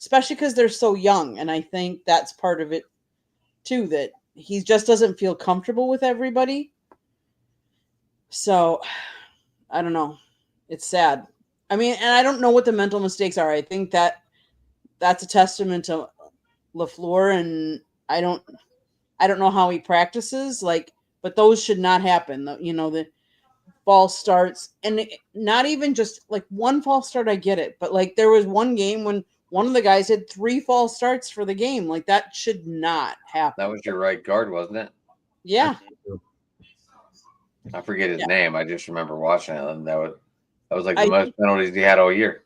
Especially because they're so young, and I think that's part of it too, that he just doesn't feel comfortable with everybody. So, I don't know. It's sad. I mean, and I don't know what the mental mistakes are. I think that's a testament to LaFleur, and I don't know how he practices, but those should not happen. The false starts, and not even just like one false start, I get it, but like there was one game when one of the guys had 3 false starts for the game. Like that should not happen. That was your right guard, wasn't it? Yeah. I forget his Yeah. name. I just remember watching it, and that was like I the most penalties he had all year.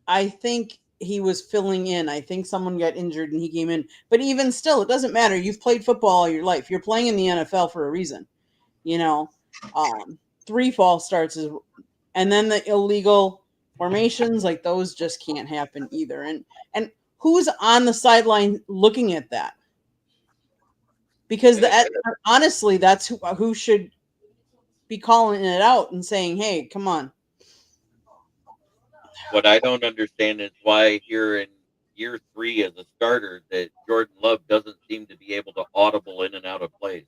I think he was filling in. I think someone got injured and he came in. But even still, it doesn't matter. You've played football all your life. You're playing in the NFL for a reason. 3 false starts is, and then the illegal formations, like those just can't happen either. And who's on the sideline looking at that? Because honestly, that's who should be calling it out and saying, "Hey, come on." What I don't understand is why here in year 3 as a starter that Jordan Love doesn't seem to be able to audible in and out of plays.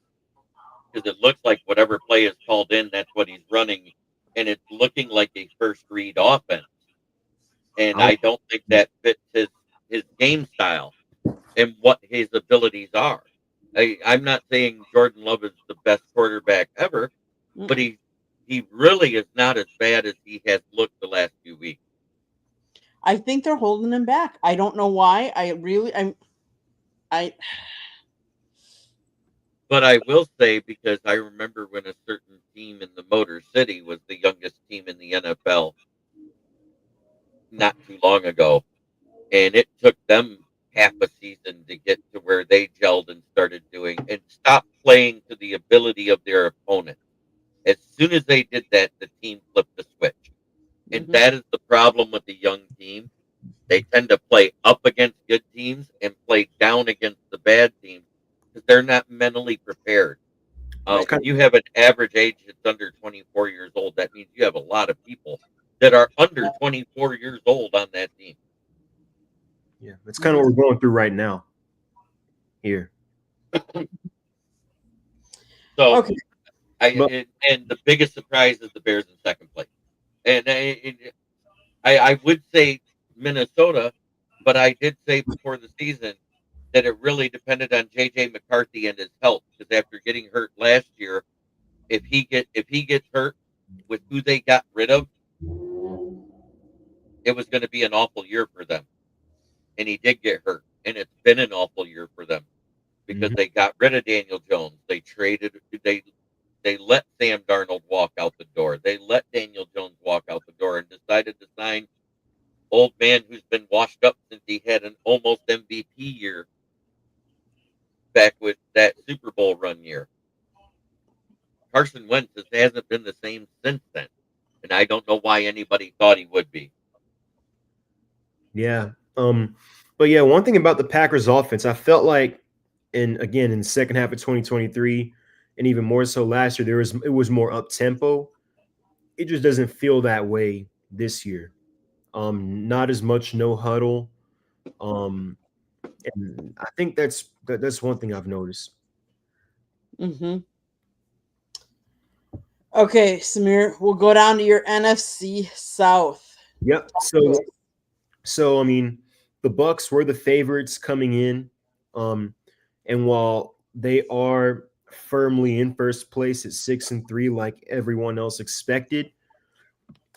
Because it looks like whatever play is called in, that's what he's running, and it's looking like a first read offense. And I don't think that fits his game style and what his abilities are. I'm not saying Jordan Love is the best quarterback ever, but he really is not as bad as he has looked the last few weeks. I think they're holding him back. I don't know why. But I will say, because I remember when a certain team in the Motor City was the youngest team in the NFL not too long ago, and it took them half a season to get to where they gelled and started doing and stopped playing to the ability of their opponent. As soon as they did that, the team flipped the switch. And that is the problem with the young team. They tend to play up against good teams and play down against the bad teams because they're not mentally prepared. When you have an average age that's under 24 years old, that means you have a lot of people that are under 24 years old on that team. Yeah, that's kind of what we're going through right now here. So, Okay. and the biggest surprise is the Bears in second place. And I would say Minnesota, but I did say before the season that it really depended on JJ McCarthy and his health, because after getting hurt last year, if he gets hurt with who they got rid of, it was going to be an awful year for them. And he did get hurt, and it's been an awful year for them because Mhm. they got rid of Daniel Jones. They let Sam Darnold walk out the door. They let Daniel Jones walk out the door and decided to sign old man who's been washed up since he had an almost MVP year back with that Super Bowl run year. Carson Wentz hasn't been the same since then, and I don't know why anybody thought he would be. Yeah. But yeah, one thing about the Packers offense, I felt like in the second half of 2023 and even more so last year, it was more up tempo. It just doesn't feel that way this year. Not as much no huddle. And I think that's one thing I've noticed. Mm-hmm. Okay, Samir, we'll go down to your NFC South. Yep. So I mean, the Bucks were the favorites coming in, and while they are firmly in first place at 6-3, like everyone else expected,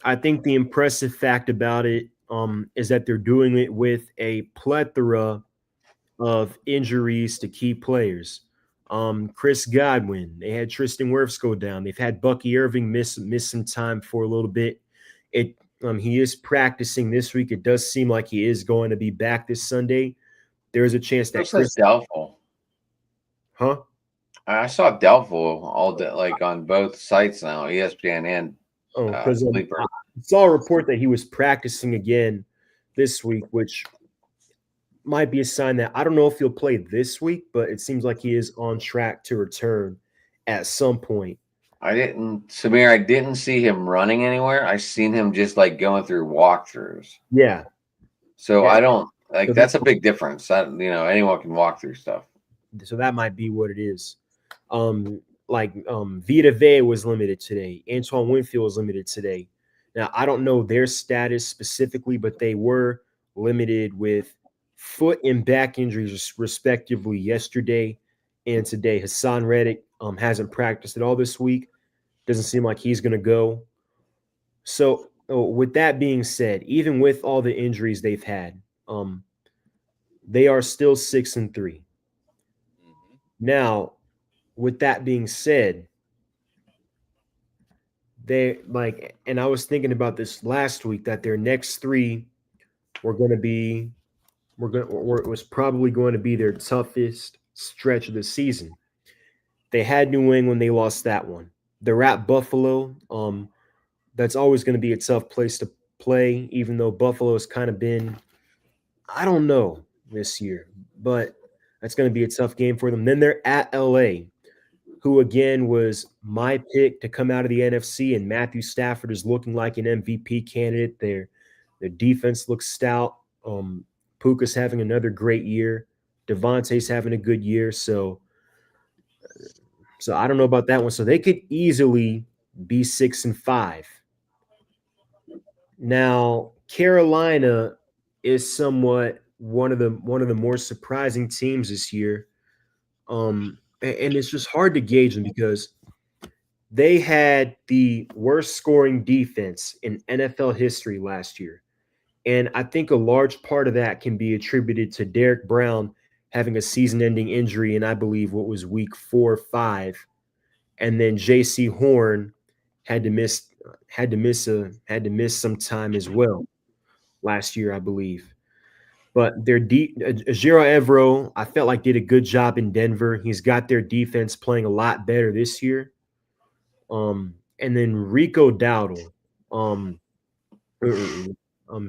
I think the impressive fact about it is that they're doing it with a plethora of injuries to key players. Chris Godwin, they had Tristan Wirfs go down. They've had Bucky Irving miss some time for a little bit. He is practicing this week. It does seem like he is going to be back this Sunday. There is a chance that Chris doubtful. Huh? I saw doubtful all day, like on both sites now, ESPN and Sleeper. I saw a report that he was practicing again this week, which might be a sign that I don't know if he'll play this week, but it seems like he is on track to return at some point. Samir, I didn't see him running anywhere. I seen him just like going through walkthroughs. Yeah. So I don't like that's a big difference. Anyone can walk through stuff. So that might be what it is. Vita Vea was limited today. Antoine Winfield was limited today. Now, I don't know their status specifically, but they were limited with foot and back injuries, respectively, yesterday and today. Hassan Reddick hasn't practiced at all this week. Doesn't seem like he's going to go. So, with that being said, even with all the injuries they've had, they are still 6-3. Mm-hmm. Now, with that being said, and I was thinking about this last week, that their next three was probably going to be their toughest stretch of the season. They had New England, they lost that one. They're at Buffalo. That's always going to be a tough place to play, even though Buffalo has kind of been, I don't know this year, but that's going to be a tough game for them. Then they're at LA, who again was my pick to come out of the NFC, and Matthew Stafford is looking like an MVP candidate. Their defense looks stout. Puka's having another great year. Devontae's having a good year. So I don't know about that one. So they could easily be 6-5. Now, Carolina is somewhat one of the more surprising teams this year. And it's just hard to gauge them because they had the worst scoring defense in NFL history last year. And I think a large part of that can be attributed to Derek Brown having a season-ending injury in, I believe, what was week 4 or 5. And then J.C. Horn had to miss some time as well last year, I believe. But their Ejiro Evero, I felt like did a good job in Denver. He's got their defense playing a lot better this year. And then Rico Dowdle,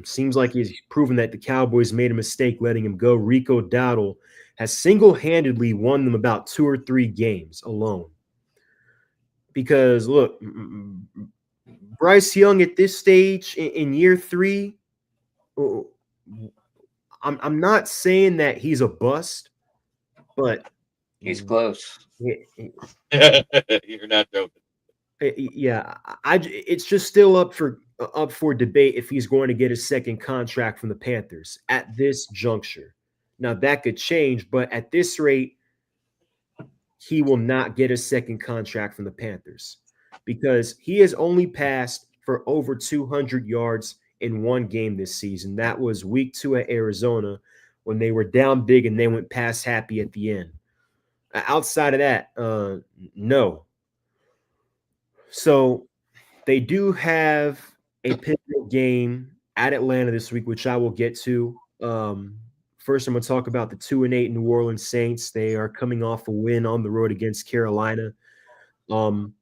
seems like he's proven that the Cowboys made a mistake letting him go. Rico Dowdle has single-handedly won them about 2 or 3 games alone. Because look, Bryce Young at this stage in year 3, I'm not saying that he's a bust, but he's close. You're not joking. Yeah, it's just still up for up for debate if he's going to get a second contract from the Panthers at this juncture. Now, that could change, but at this rate, he will not get a second contract from the Panthers because he has only passed for over 200 yards in one game this season. That was week 2 at Arizona when they were down big and they went pass happy at the end. Outside of that, no. So they do have a pivotal game at Atlanta this week, which I will get to. First, I'm going to talk about the 2-8 New Orleans Saints. They are coming off a win on the road against Carolina. And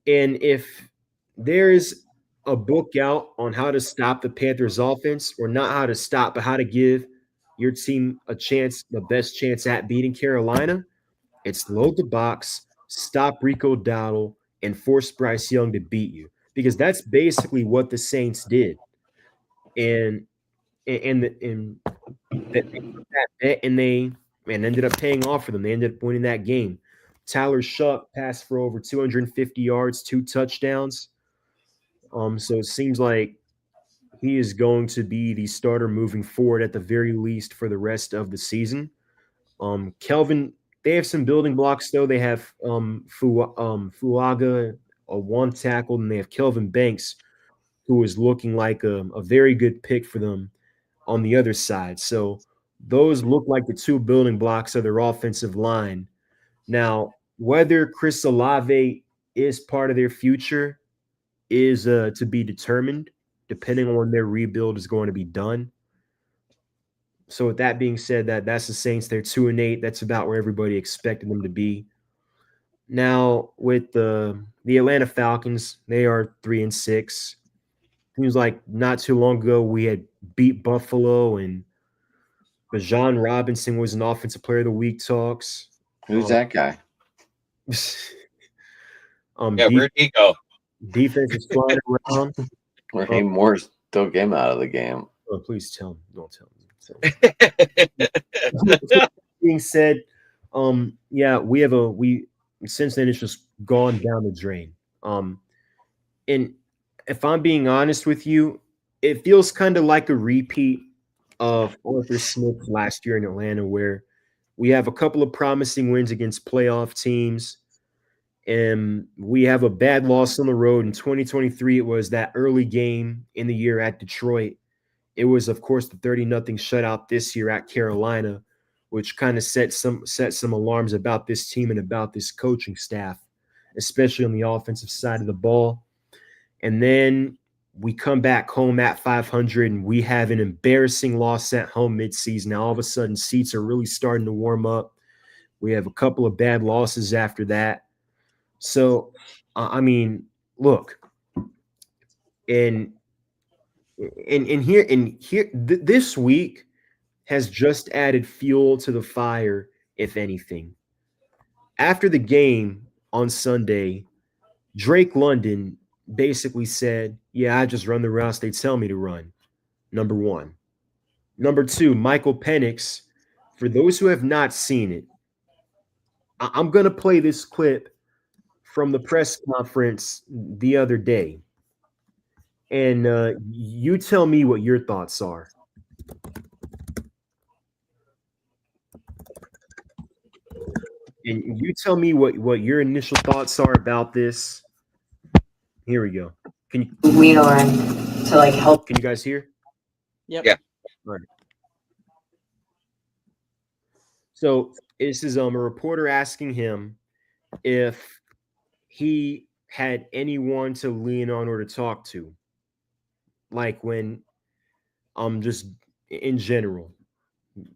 if there's a book out on how to stop the Panthers offense, or not how to stop, but how to give your team a chance, the best chance at beating Carolina, it's load the box, stop Rico Dowdle, and force Bryce Young to beat you. Because that's basically what the Saints did. And they ended up paying off for them. They ended up winning that game. Tyler Shuck passed for over 250 yards, 2 touchdowns. So it seems like he is going to be the starter moving forward at the very least for the rest of the season. Kelvin, they have some building blocks though. They have Fuaga, a one tackle, and they have Kelvin Banks, who is looking like a very good pick for them on the other side. So those look like the 2 building blocks of their offensive line. Now, whether Chris Olave is part of their future is to be determined, depending on when their rebuild is going to be done. So with that being said, that's the Saints. They're 2-8. That's about where everybody expected them to be. Now, with the Atlanta Falcons, they are 3-6. Seems like not too long ago we had beat Buffalo, and Bijan Robinson was an Offensive Player of the Week talks. Who's that guy? Where'd he go? Defense is flying around. Raheem Morris took him out of the game. Oh, please tell him. Don't tell him. Being said, we since then it's just gone down the drain. And if I'm being honest with you, it feels kind of like a repeat of Arthur Smith last year in Atlanta, where we have a couple of promising wins against playoff teams, and we have a bad loss on the road. In 2023, it was that early game in the year at Detroit. It was, of course, the 30-0 shutout this year at Carolina, which kind of set some alarms about this team and about this coaching staff, especially on the offensive side of the ball. And then we come back home at 500, and we have an embarrassing loss at home midseason. Now, all of a sudden, seats are really starting to warm up. We have a couple of bad losses after that. So, I mean, look, and this week has just added fuel to the fire, if anything. After the game on Sunday, Drake London basically said, yeah, I just run the routes they tell me to run, number one. Number two, Michael Penix, for those who have not seen it, I'm going to play this clip from the press conference the other day. And you tell me what your thoughts are. And you tell me what your initial thoughts are about this. Here we go. Can you lean on to like help? Can you guys hear? Yep. Yeah. All right. So this is a reporter asking him if he had anyone to lean on or to talk to, like when just in general.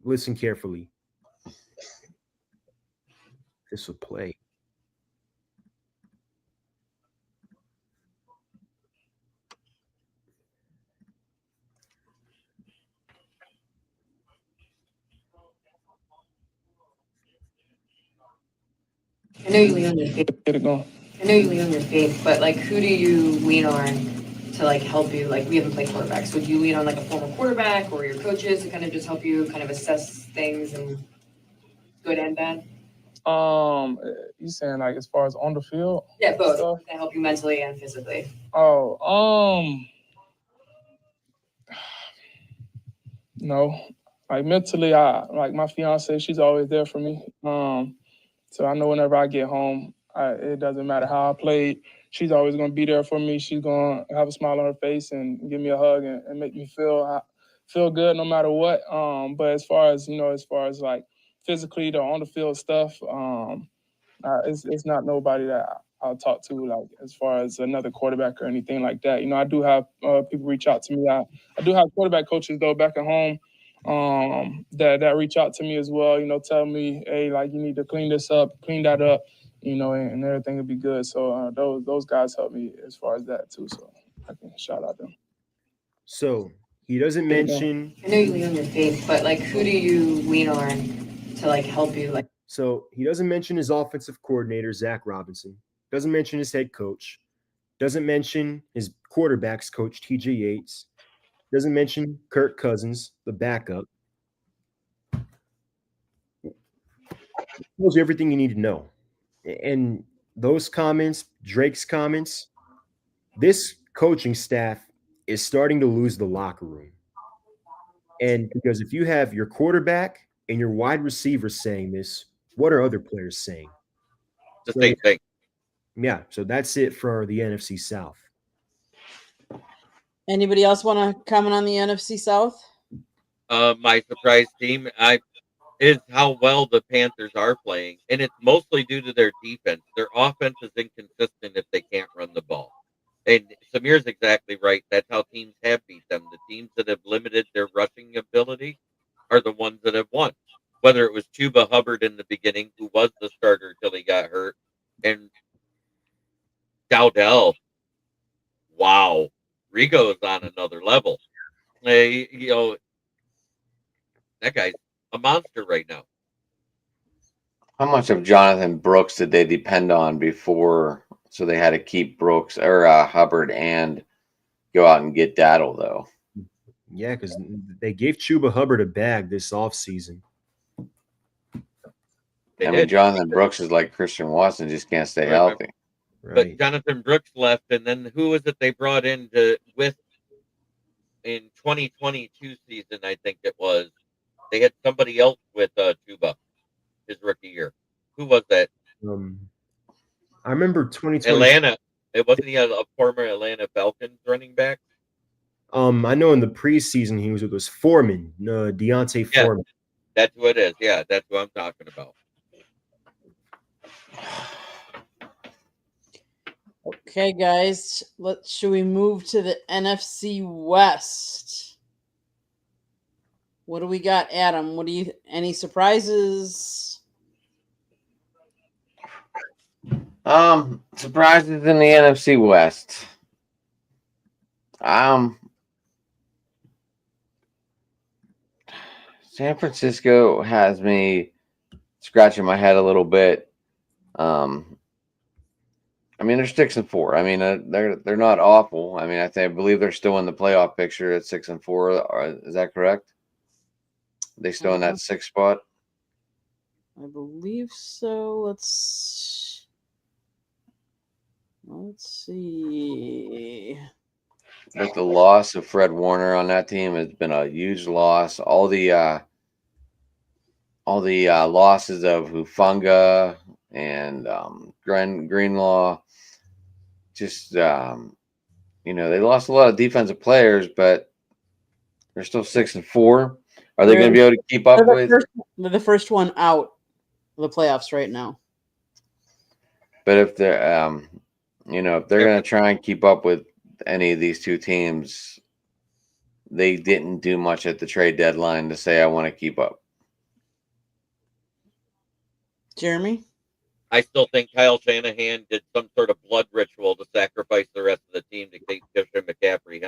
Listen carefully. This will play. I know you lean on your faith. But like, who do you lean on to like help you? Like, we haven't played quarterbacks. Would you lean on like a former quarterback or your coaches to kind of just help you kind of assess things and good and bad? You saying like as far as on the field? Yeah, both. stuff? To help you mentally and physically. Oh, no. Like mentally, I like my fiance. She's always there for me. So I know whenever I get home, it doesn't matter how I played. She's always gonna be there for me. She's gonna have a smile on her face and give me a hug and make me feel good no matter what. But as far as like physically the on the field stuff, it's not nobody that I'll talk to like as far as another quarterback or anything like that. I do have people reach out to me. I do have quarterback coaches though back at home that reach out to me as well. Tell me, hey, like you need to clean this up, clean that up, and everything will be good. So those guys help me as far as that too. So I can shout out them. So he doesn't mention. I know you lean on your faith, but like, who do you lean on to like help you? Like, So he doesn't mention his offensive coordinator, Zach Robinson. Doesn't mention his head coach. Doesn't mention his quarterbacks coach, TJ Yates. Doesn't mention Kirk Cousins, the backup. Tells you everything you need to know. And those comments, Drake's comments, this coaching staff is starting to lose the locker room. And because if you have your quarterback and your wide receiver saying this, what are other players saying? The same thing. Yeah, so that's it for the NFC South. Anybody else want to comment on the NFC South? My surprise team is how well the Panthers are playing, and it's mostly due to their defense. Their offense is inconsistent if they can't run the ball. And Samir's exactly right. That's how teams have beat them. The teams that have limited their rushing ability are the ones that have won. Whether it was Chuba Hubbard in the beginning, who was the starter till he got hurt, and Dowdell. Wow. Rigo is on another level. That guy's a monster right now. How much of Jonathan Brooks did they depend on before? So they had to keep Brooks or Hubbard and go out and get Daddle, though. Yeah, because they gave Chuba Hubbard a bag this offseason. They I did. mean, Jonathan Brooks is like Christian Watson, just can't stay Right. healthy. Right. But Jonathan Brooks left, and then who was it they brought in with in 2022 season? I think it was. They had somebody else with Chuba his rookie year. Who was that? I remember 2020. Atlanta. It wasn't he a former Atlanta Falcons running back? I know in the preseason he was with us Foreman, Deontay Yeah. Foreman. That's who it is. Yeah, that's who I'm talking about. Okay, guys, should we move to the NFC West? What do we got, Adam? Any surprises? Surprises in the NFC West. San Francisco has me scratching my head a little bit. I mean, they're 6-4. I mean, they're not awful. I mean, I believe they're still in the playoff picture at 6-4. Is that correct? Are they still in that 6th spot? I believe so. Let's see. With the loss of Fred Warner on that team, it's been a huge loss. All the losses of Hufanga and Greenlaw, just they lost a lot of defensive players, but they're still 6-4. Are they going to be able to keep up with? They're the first one out of the playoffs right now. But if they're if they're going to try and keep up with any of these two teams, they didn't do much at the trade deadline to say I want to keep up. I Jeremy? still think Kyle Shanahan did some sort of blood ritual to sacrifice the rest of the team to keep Christian McCaffrey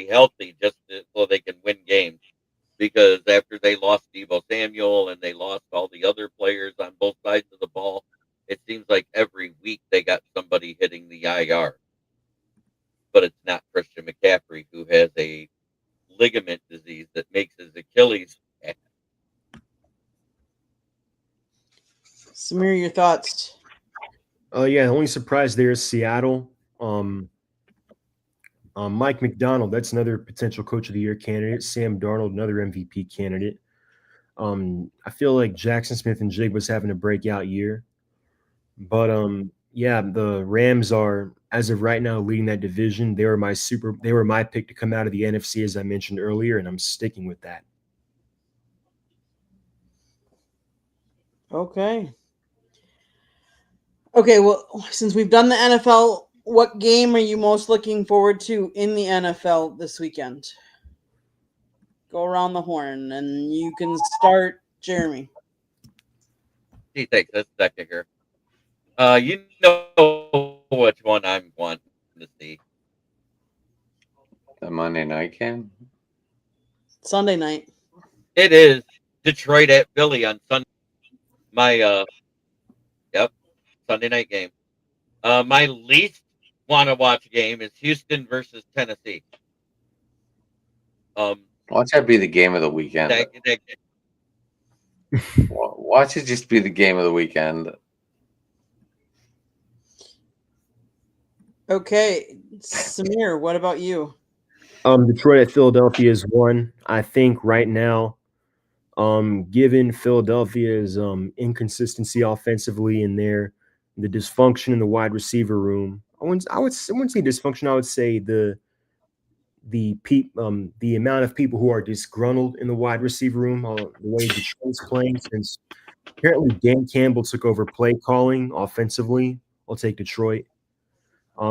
healthy just so they can win games. Because after they lost Deebo Samuel and they lost all the other players on both sides of the ball, it seems like every week they got somebody hitting the IR. But it's not Christian McCaffrey, who has a ligament disease that makes his Achilles bad. Samir, your thoughts? Yeah, the only surprise there is Seattle. Mike McDonald, that's another potential coach of the year candidate. Sam Darnold, another MVP candidate. I feel like Jackson Smith and Jigba's having a breakout year. But yeah, the Rams are, as of right now, leading that division. They were my pick to come out of the NFC, as I mentioned earlier, and I'm sticking with that. Okay. Okay, well, since we've done the NFL, what game are you most looking forward to in the NFL this weekend? Go around the horn, and you can start, Jeremy. He takes a second here. You know which one I'm wanting to see. The Monday night game. Sunday night. It is Detroit at Philly on Sunday. My Sunday night game. My least want to watch game is Houston versus Tennessee. Watch that be the game of the weekend. Watch it just be the game of the weekend. Okay, Samir, what about you? Detroit at Philadelphia is one. I think right now, given Philadelphia's inconsistency offensively in there, the dysfunction in the wide receiver room, I wouldn't say dysfunction. I would say the amount of people who are disgruntled in the wide receiver room, the way Detroit's playing, since apparently Dan Campbell took over play calling offensively. I'll take Detroit.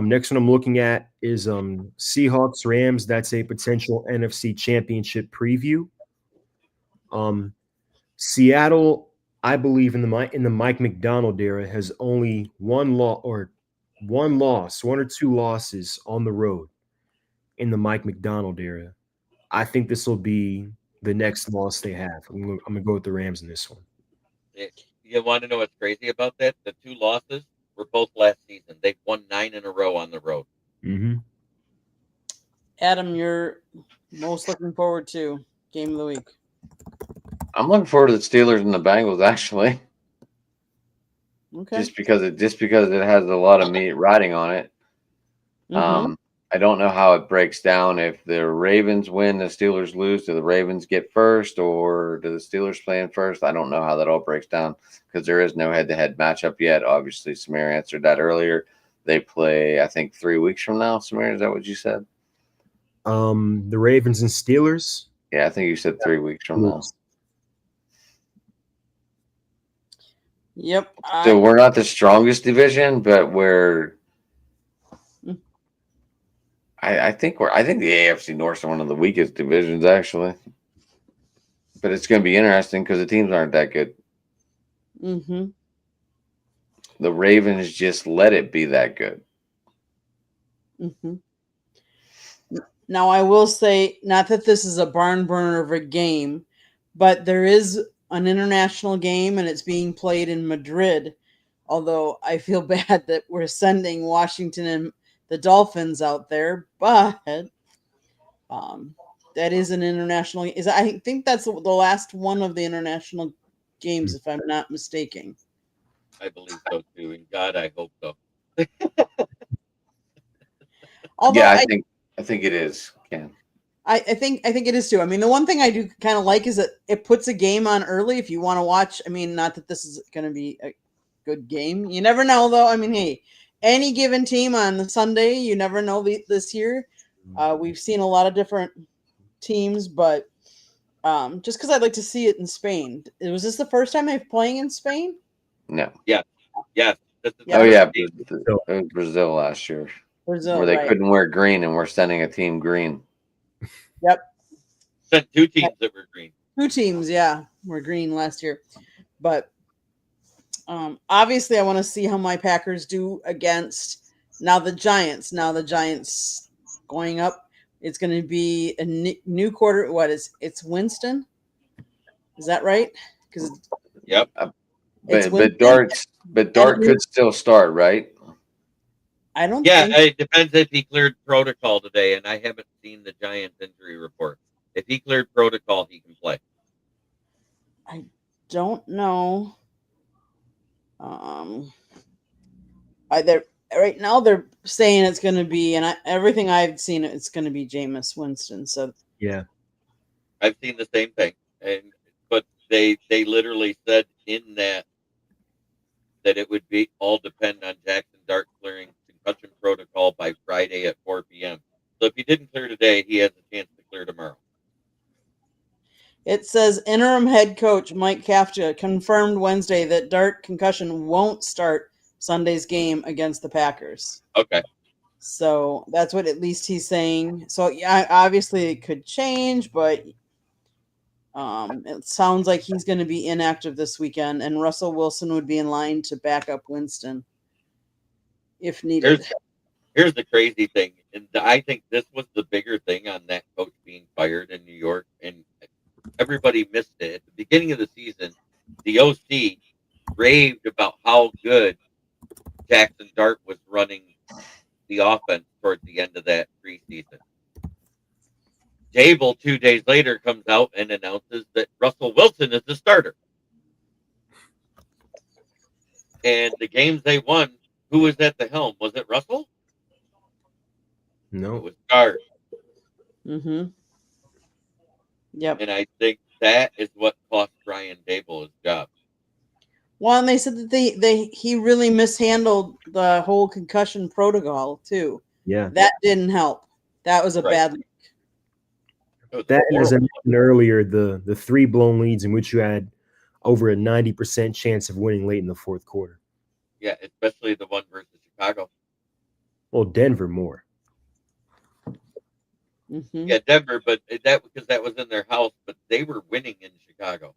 Next one I'm looking at is Seahawks Rams. That's a potential NFC Championship preview. Seattle, I believe in the Mike McDonald era, has only one or two losses on the road in the Mike McDonald era. I think this will be the next loss they have. I'm gonna go with the Rams in this one. You want to know what's crazy about that? The two losses were both last season. They've won 9 in a row on the road. Mm-hmm. Adam, you're most looking forward to game of the week. I'm looking forward to the Steelers and the Bengals, actually. Okay. Just because it has a lot of meat riding on it. Mhm. I don't know how it breaks down. If the Ravens win, the Steelers lose. Do the Ravens get first, or do the Steelers play in first? I don't know how that all breaks down because there is no head-to-head matchup yet. Obviously, Samir answered that earlier. They play, I think, 3 weeks from now. Samir, is that what you said? The Ravens and Steelers. Yeah, I think you said 3 weeks from now. Yep. So we're not the strongest division, but I think the AFC North is one of the weakest divisions, actually. But it's going to be interesting because the teams aren't that good. Mm-hmm. The Ravens just let it be that good. Mm-hmm. Now, I will say, not that this is a barn burner of a game, but there is an international game, and it's being played in Madrid. Although I feel bad that we're sending Washington and the Dolphins out there, but that is an international. I think that's the last one of the international games, if I'm not mistaken. I believe so too. And God, I hope so. Although yeah, I think it is, Ken. I think it is too. I mean, the one thing I do kind of like is that it puts a game on early if you want to watch. I mean, not that this is going to be a good game. You never know, though. I mean, hey, any given team on Sunday, you never know this year. We've seen a lot of different teams, but just because I'd like to see it in Spain. Was this the first time they're playing in Spain? No. Yeah. Yeah. Oh, yeah. It was Brazil last year. Brazil, where they right. couldn't wear green, and we're sending a team green. Yep. Sent 2 teams that were green. 2 teams, yeah, were green last year. But obviously, I want to see how my Packers do against the Giants. Now the Giants going up. It's going to be a new quarter. It's Winston? Is that right? Because yep. But Dart could still start, right? I don't. Yeah, think... it depends if he cleared protocol today, and I haven't seen the Giants injury report. If he cleared protocol, he can play. I don't know. Right now they're saying it's going to be, and everything I've seen, it's going to be Jameis Winston. So Yeah. I've seen the same thing, but they literally said in that it would be all depend on Jackson Dart clearing concussion protocol by Friday at 4 p.m. So if he didn't clear today, he has a chance to clear tomorrow. it says interim head coach Mike Kafka confirmed Wednesday that Dart concussion won't start Sunday's game against the Packers. Okay. So that's what at least he's saying. So yeah, obviously it could change, but it sounds like he's going to be inactive this weekend, and Russell Wilson would be in line to back up Winston if needed. Here's the crazy thing, and I think this was the bigger thing on that coach being fired in New York, and everybody missed it. At the beginning of the season, the OC raved about how good Jackson Dart was running the offense towards the end of that preseason. Dable 2 days later comes out and announces that Russell Wilson is the starter. And the games they won, who was at the helm? Was it Russell? No. It was Dart. Mm-hmm. Yep. And I think that is what cost Brian Dable his job. Well, and they said that he really mishandled the whole concussion protocol too. Yeah. That didn't help. That was a bad look. That, as I mentioned earlier, the 3 blown leads in which you had over a 90% chance of winning late in the fourth quarter. Yeah, especially the one versus Chicago. Well, Denver more. Mm-hmm. Yeah, Denver, but that because that was in their house, but they were winning in Chicago.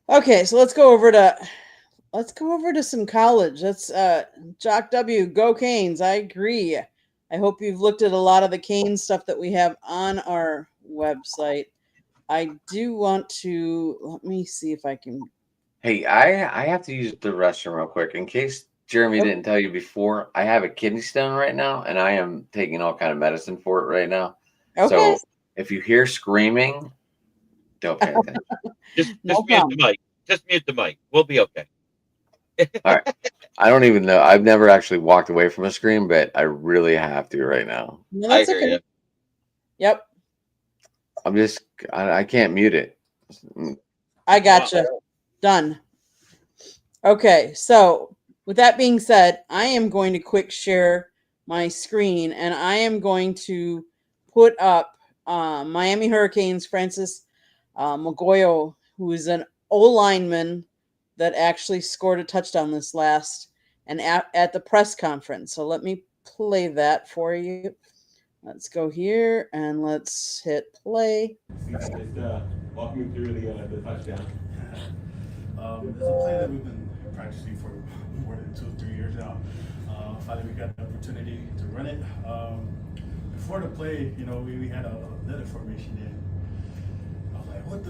Okay, so let's go over to some college. That's Jock W. Go Canes. I agree. I hope you've looked at a lot of the Canes stuff that we have on our website. I do want to let me see if I can. Hey, I have to use the restroom real quick in case Jeremy didn't tell you before. I have a kidney stone right now, and I am taking all kind of medicine for it right now. Okay. So if you hear screaming, don't pay attention. Just No mute problem. the mic. Just mute the mic. We'll be okay. All right. I don't even know. I've never actually walked away from a scream, but I really have to right now. No, I that's hear okay. you. Yep, I can't mute it. I gotcha. Done. Okay, so with that being said, I am going to quick share my screen, and I am going to put up Miami Hurricanes Francis Magoyo, who is an O-lineman that actually scored a touchdown this last and at the press conference. So let me play that for you. Let's go here and let's hit play. Just walk me through the touchdown. It's a play that we've been practicing for more than 2 or 3 years now. Finally, we got the opportunity to run it. Before the play, we had a letter formation in. I was like, what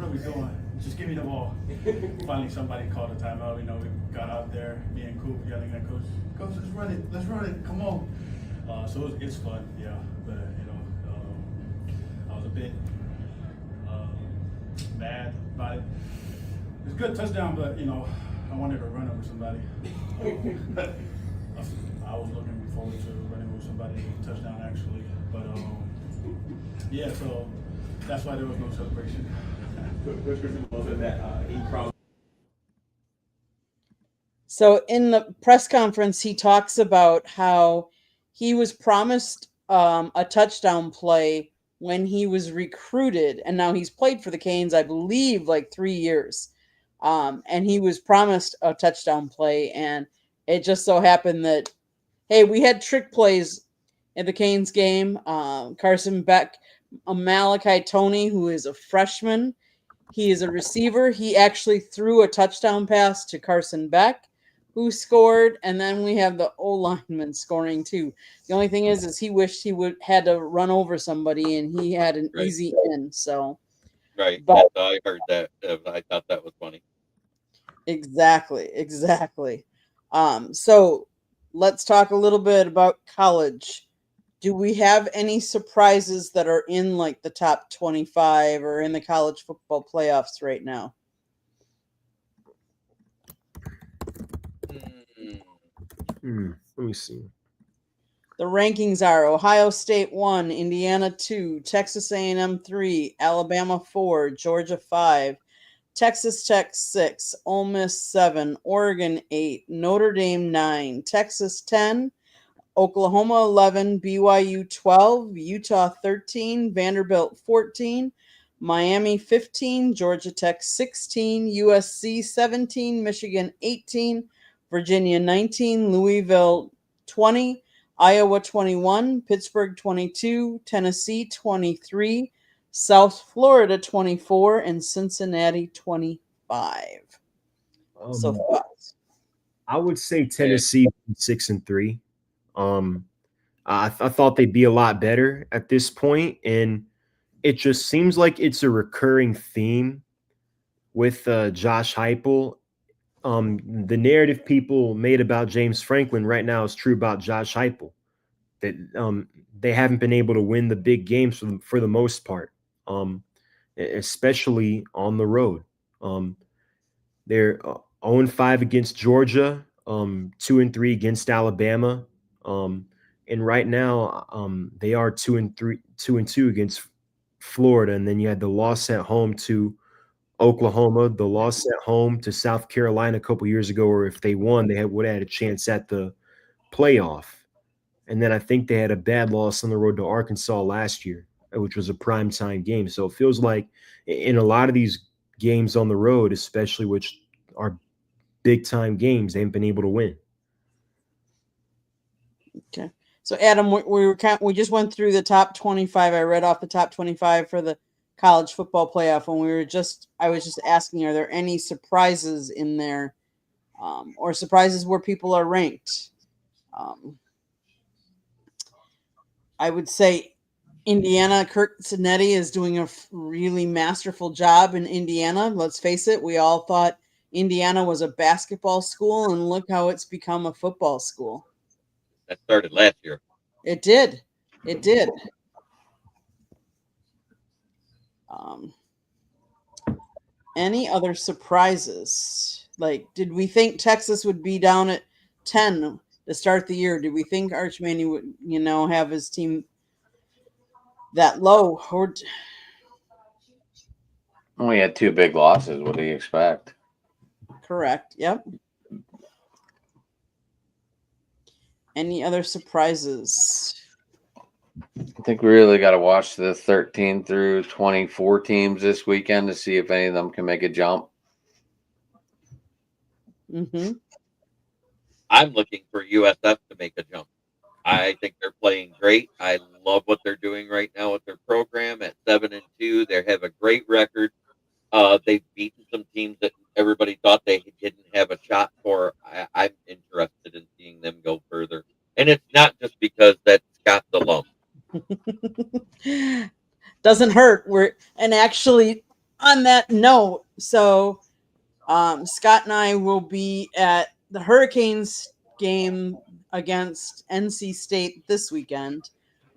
are we doing? Just give me the ball. Finally, somebody called a timeout. We got out there, me and Coop yelling at Coach, let's run it, come on. So it's fun, yeah. But I was a bit mad about it. It's a good touchdown, but I wanted to run over somebody. I was looking forward to running with somebody touchdown actually, but yeah. So that's why there was no celebration. Which was it that he probably. So in the press conference, he talks about how he was promised a touchdown play when he was recruited, and now he's played for the Canes, I believe, like 3 years. And he was promised a touchdown play, and it just so happened that, hey, we had trick plays in the Canes game. Carson Beck, Malachi Tony, who is a freshman, he is a receiver. He actually threw a touchdown pass to Carson Beck, who scored, and then we have the O-lineman scoring too. The only thing is he wished he had to run over somebody, and he had an easy in. So, right. But I heard that. I thought that was funny. Exactly. So let's talk a little bit about college. Do we have any surprises that are in like the top 25 or in the college football playoffs right now? Let me see. The rankings are Ohio State 1, Indiana 2, Texas A&M 3, Alabama 4, Georgia 5, Texas Tech 6, Ole Miss 7, Oregon 8, Notre Dame 9, Texas 10, Oklahoma 11, BYU 12, Utah 13, Vanderbilt 14, Miami 15, Georgia Tech 16, USC 17, Michigan 18, Virginia 19, Louisville 20, Iowa 21, Pittsburgh 22, Tennessee 23, South Florida 24, and Cincinnati 25. So thoughts? I would say Tennessee 6-3. I thought they'd be a lot better at this point, and it just seems like it's a recurring theme with Josh Heupel. The narrative people made about James Franklin right now is true about Josh Heupel. That they haven't been able to win the big games for the most part, especially on the road. They're 0-5 against Georgia, 2-3 against Alabama, and right now they are 2-2 against Florida, and then you had the loss at home to Oklahoma, the loss at home to South Carolina a couple years ago, or if they won, they would have had a chance at the playoff. And then I think they had a bad loss on the road to Arkansas last year, which was a primetime game. So it feels like in a lot of these games on the road, especially which are big-time games, they haven't been able to win. Okay. So Adam, we just went through the top 25. I read off the top 25 for the college football playoff, and I was just asking, are there any surprises in there, or surprises where people are ranked? I would say Indiana, Kirk Cinetti is doing a really masterful job in Indiana. Let's face it, we all thought Indiana was a basketball school, and look how it's become a football school. That started last year. It did. It did. Any other surprises? Like, did we think Texas would be down at 10 to start the year? Did we think Arch Manning would, have his team that low? Or We had 2 big losses. What do you expect? correct. Yep. Any other surprises? I think we really got to watch the 13 through 24 teams this weekend to see if any of them can make a jump. Mm-hmm. I'm looking for USF to make a jump. I think they're playing great. I love what they're doing right now with their program at 7-2. They have a great record. They've beaten some teams that everybody thought they didn't have a shot for. I'm interested in seeing them go further. And it's not just because that's Scott's alum. Doesn't hurt. And actually on that note, so Scott and I will be at the Hurricanes game against NC State this weekend.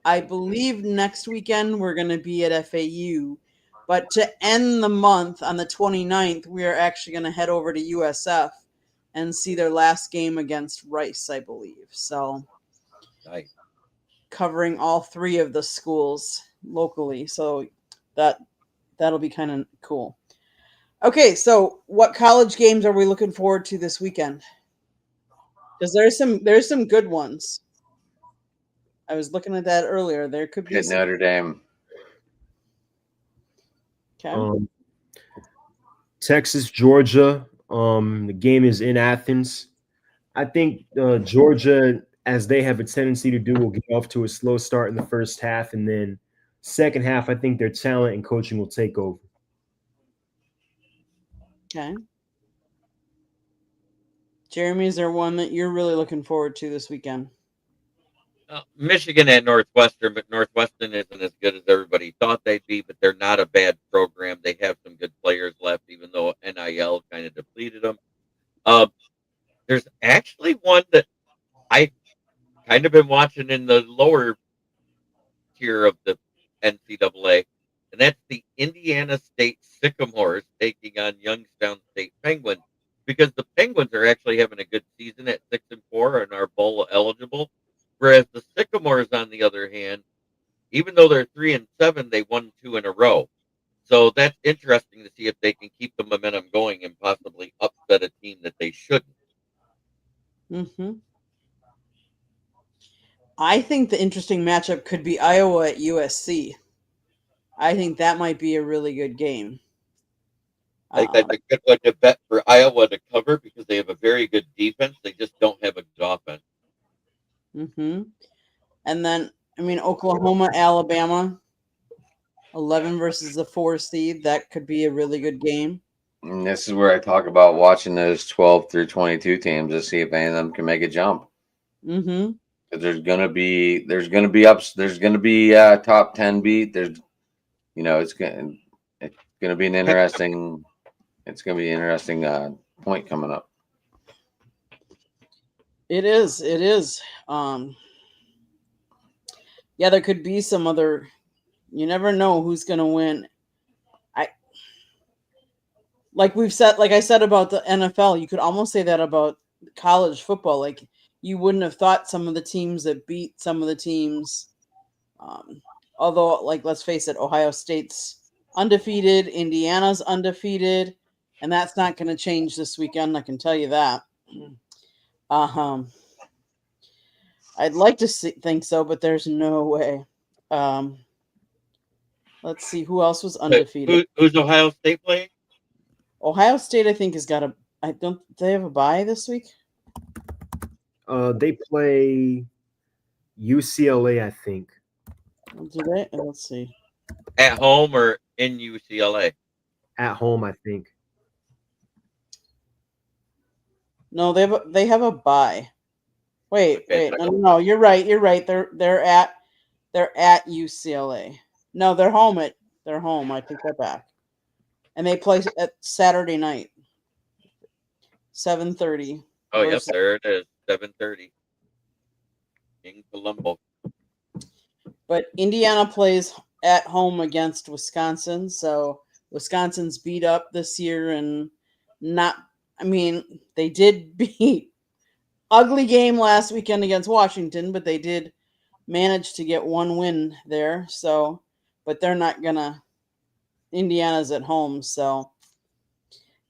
I believe next weekend we're going to be at FAU. But to end the month on the 29th, we are actually going to head over to USF and see their last game against Rice, I believe. So Nice. Covering all 3 of the schools locally. So that'll be kind of cool. Okay, so what college games are we looking forward to this weekend? Because there's some good ones. I was looking at that earlier. There could be Hit Notre Dame. Okay. Texas, Georgia. The game is in Athens. I think Georgia, as they have a tendency to do, will get off to a slow start in the first half, and then second half, I think their talent and coaching will take over. Okay. Jeremy, is there one that you're really looking forward to this weekend? Michigan at Northwestern, but Northwestern isn't as good as everybody thought they'd be, but they're not a bad program. They have some good players left, even though NIL kind of depleted them. There's actually one that I kind of been watching in the lower tier of the NCAA, and that's the Indiana State Sycamores taking on Youngstown State Penguins, because the Penguins are actually having a good season at 6-4 and are bowl eligible, whereas the Sycamores, on the other hand, even though they're 3-7, they won 2 in a row. So that's interesting to see if they can keep the momentum going and possibly upset a team that they shouldn't. Mm-hmm. I think the interesting matchup could be Iowa at USC. I think that might be a really good game. I think that's a good one to bet for Iowa to cover because they have a very good defense. They just don't have a good offense. Mm-hmm. And then, I mean, Oklahoma, Alabama, 11 versus the 4 seed. That could be a really good game. And this is where I talk about watching those 12 through 22 teams to see if any of them can make a jump. Mm-hmm. There's gonna be ups. There's gonna be top 10 beat. There's, it's gonna be an interesting. It's gonna be an interesting point coming up. It is. It is. Yeah, there could be some other. You never know who's going to win. Like I said about the NFL, you could almost say that about college football. Like, you wouldn't have thought some of the teams that beat some of the teams. Although, like, let's face it, Ohio State's undefeated, Indiana's undefeated, and that's not going to change this weekend. I can tell you that. I'd like to think so, but there's no way. Let's see who else was undefeated. Who's Ohio State playing? Ohio State, I think, has got they have a bye this week? They play UCLA, I think. Do they? Let's see. At home or in UCLA? At home, I think. No, they have a bye. Wait. No, you're right. You're right. They're at UCLA. No, they're home. I take that back. And they play at Saturday night, 7:30. Oh, yep, there it is, 7:30 in Colombo. But Indiana plays at home against Wisconsin, so Wisconsin's beat up this year, and they did beat ugly game last weekend against Washington, but they did manage to get one win there. So, but they're not gonna. Indiana's at home, so.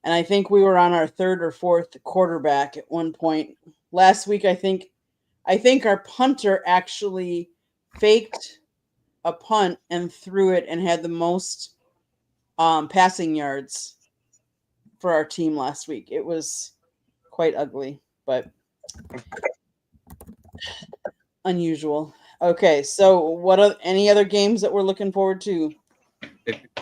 And I think we were on our third or fourth quarterback at one point last week. I think our punter actually faked a punt and threw it and had the most passing yards for our team last week. It was quite ugly, but unusual. Okay, so what are any other games that we're looking forward to?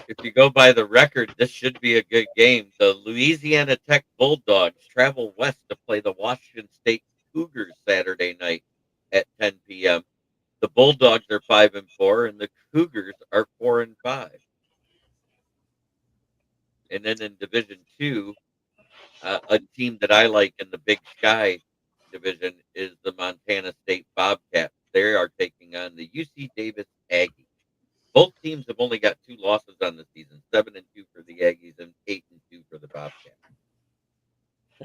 If you go by the record, this should be a good game. The Louisiana Tech Bulldogs travel west to play the Washington State Cougars Saturday night at 10 p.m. The Bulldogs are 5-4, and the Cougars are 4-5. And then in Division II, a team that I like in the Big Sky division is the Montana State Bobcats. They are taking on the UC Davis Aggies. Both teams have only got 2 losses on the season, 7-2 for the Aggies and 8-2 for the Bobcats.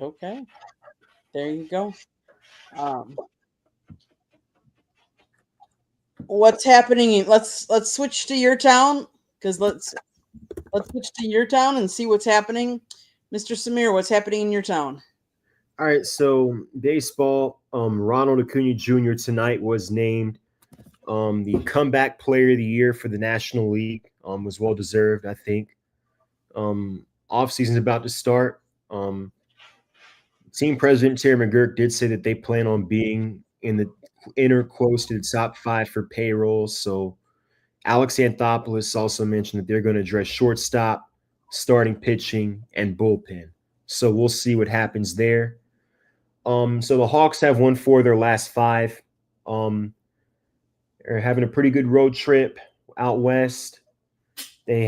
Okay, there you go. What's happening? Let's switch to your town, because let's switch to your town and see what's happening. Mr. Samir, what's happening in your town? All right, so baseball. Ronald Acuna Jr. tonight was named the comeback player of the year for the National League. Was well deserved, I think. Off season's about to start. Team president Terry McGurk did say that they plan on being in the inner close to the top 5 for payroll. So Alex Anthopoulos also mentioned that they're going to address shortstop, starting pitching, and bullpen. So we'll see what happens there. So the Hawks have won 4 of their last 5. They're having a pretty good road trip out west. They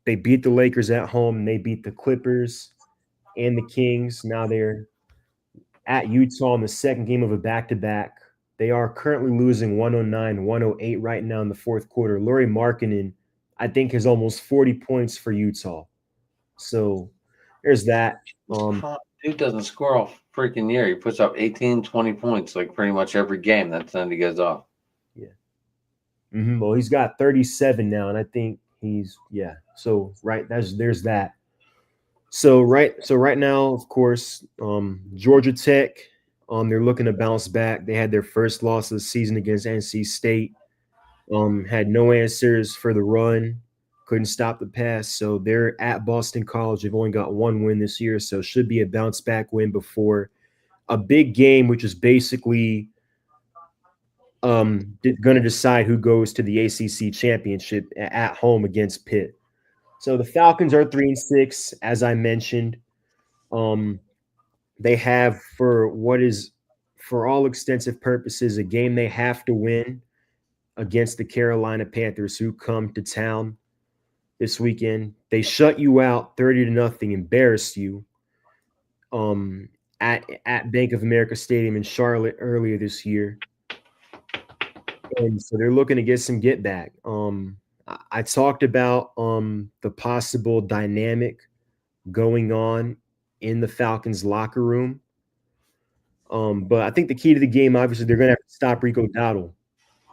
beat the Lakers at home, and they beat the Clippers and the Kings. Now they're at Utah in the second game of a back-to-back. They are currently losing 109-108 right now in the fourth quarter. Lauri Markkanen, I think, has almost 40 points for Utah. So there's that. Dude doesn't score all freaking year. He puts up 18, 20 points like pretty much every game. That's when he goes off. Yeah. Well, he's got 37 now, and I think he's So there's that. So right now, of course, Georgia Tech, they're looking to bounce back. They had their first loss of the season against NC State. Had no answers for the run, couldn't stop the pass. So they're at Boston College. They've only got one win this year, so it should be a bounce back win before a big game, which is basically going to decide who goes to the ACC championship at home against Pitt. So the Falcons are 3-6, as I mentioned. They have, for all extensive purposes, a game they have to win against the Carolina Panthers, who come to town this weekend. They shut you out 30-0, embarrassed you at Bank of America Stadium in Charlotte earlier this year. And so they're looking to get some get back. I talked about the possible dynamic going on in the Falcons locker room. But I think the key to the game, obviously, they're going to have to stop Rico Dowdle.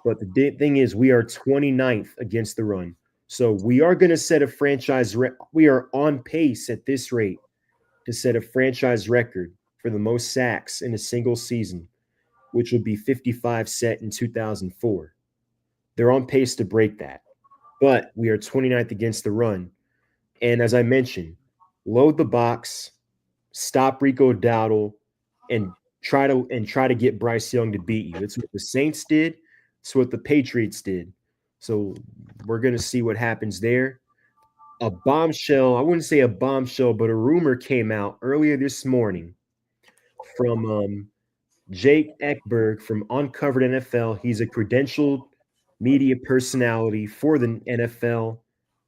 But the thing is, we are 29th against the run. So we are going to set a franchise we are on pace at this rate to set a franchise record for the most sacks in a single season, which would be 55 set in 2004. They're on pace to break that. But we are 29th against the run. And as I mentioned, load the box, stop Rico Dowdle, and try to get Bryce Young to beat you. It's what the Saints did. It's what the Patriots did. So we're going to see what happens there. A bombshell, I wouldn't say a bombshell, but a rumor came out earlier this morning from Jake Ekberg from Uncovered NFL. He's a credentialed media personality for the NFL,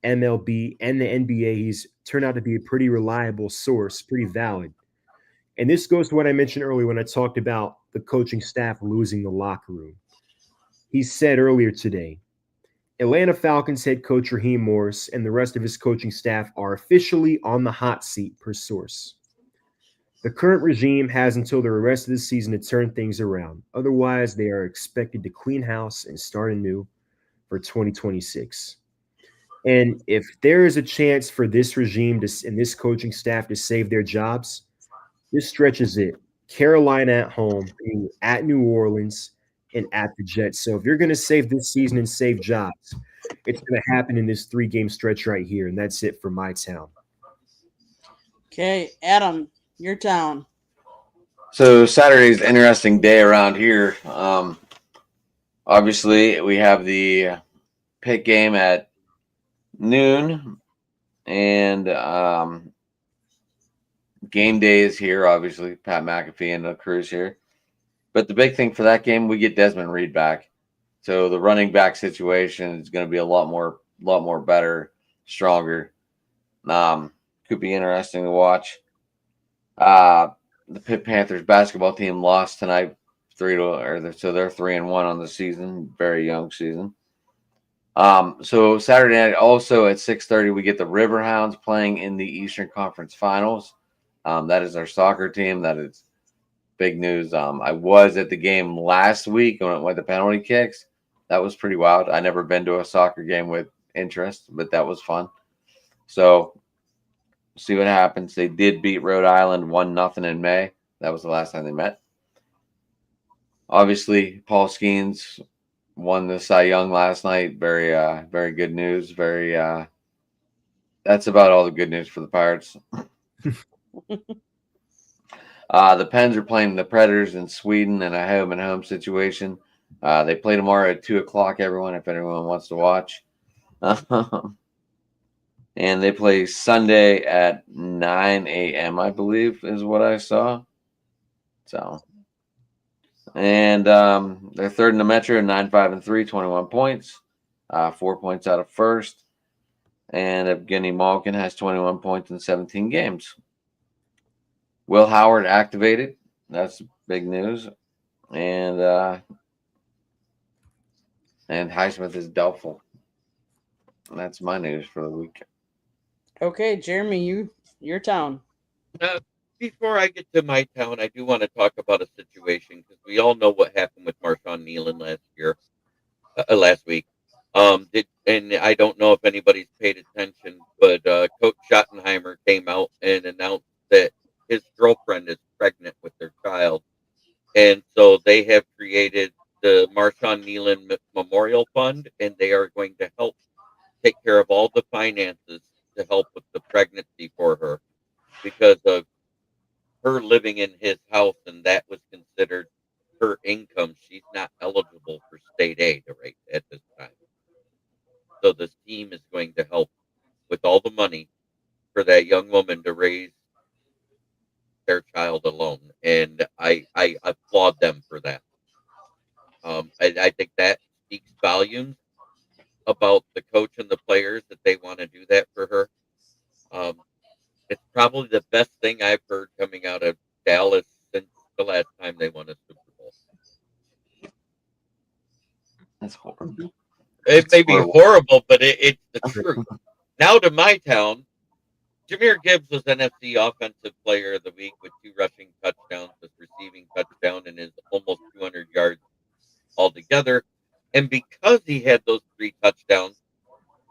MLB, and the NBA. He's turned out to be a pretty reliable source, pretty valid. And this goes to what I mentioned earlier when I talked about the coaching staff losing the locker room. He said earlier today, Atlanta Falcons head coach Raheem Morris and the rest of his coaching staff are officially on the hot seat, per source. The current regime has until the rest of the season to turn things around. Otherwise, they are expected to clean house and start anew for 2026. And if there is a chance for this regime and this coaching staff to save their jobs, this stretches it. Carolina at home, at New Orleans, and at the Jets. So if you're going to save this season and save jobs, it's going to happen in this 3-game stretch right here. And that's it for my town. Okay, Adam, your town. So Saturday's an interesting day around here. Obviously, we have the Pitt game at noon. And game day is here, obviously. Pat McAfee and the crew's here. But the big thing for that game, we get Desmond Reed back. So the running back situation is going to be a lot more better, stronger. Could be interesting to watch. The Pitt Panthers basketball team lost tonight, so they're 3-1 on the season, very young season. So Saturday night, also at 6:30, we get the Riverhounds playing in the Eastern Conference Finals. That is our soccer team. That is big news. I was at the game last week when it went to penalty kicks. That was pretty wild. I never been to a soccer game with interest, but that was fun. So see what happens. They did beat Rhode Island 1-0 in May. That was the last time they met. Obviously, Paul Skeens won the Cy Young last night. Very, very good news. That's about all the good news for the Pirates. The Pens are playing the Predators in Sweden in a home-and-home situation. They play tomorrow at 2:00, everyone, if anyone wants to watch. And they play Sunday at 9 a.m., I believe, is what I saw. So, and they're third in the Metro, 9-5-3, 21 points, 4 points out of first. And Evgeny Malkin has 21 points in 17 games. Will Howard activated. That's big news. And and Highsmith is doubtful. And that's my news for the week. Okay, Jeremy, your town. Before I get to my town, I do want to talk about a situation because we all know what happened with Marshawn Nealon last week. And I don't know if anybody's paid attention, but Coach Schottenheimer came out and announced that his girlfriend is pregnant with their child, and so they have created the Marshawn Nealon Memorial Fund, and they are going to help take care of all the finances to help with the pregnancy for her because of her living in his house, and that was considered her income. She's not eligible for state aid right at this time. So this team is going to help with all the money for that young woman to raise their child alone, and I applaud them for that. I think that speaks volumes about the coach and the players that they want to do that for her. It's probably the best thing I've heard coming out of Dallas since the last time they won a Super Bowl. That's horrible. It It's may be horrible. horrible, but it's the truth. Now to my town, Jahmyr Gibbs was NFC Offensive Player of the Week with 2 rushing touchdowns, his receiving touchdown, and his almost 200 yards altogether. And because he had those 3 touchdowns,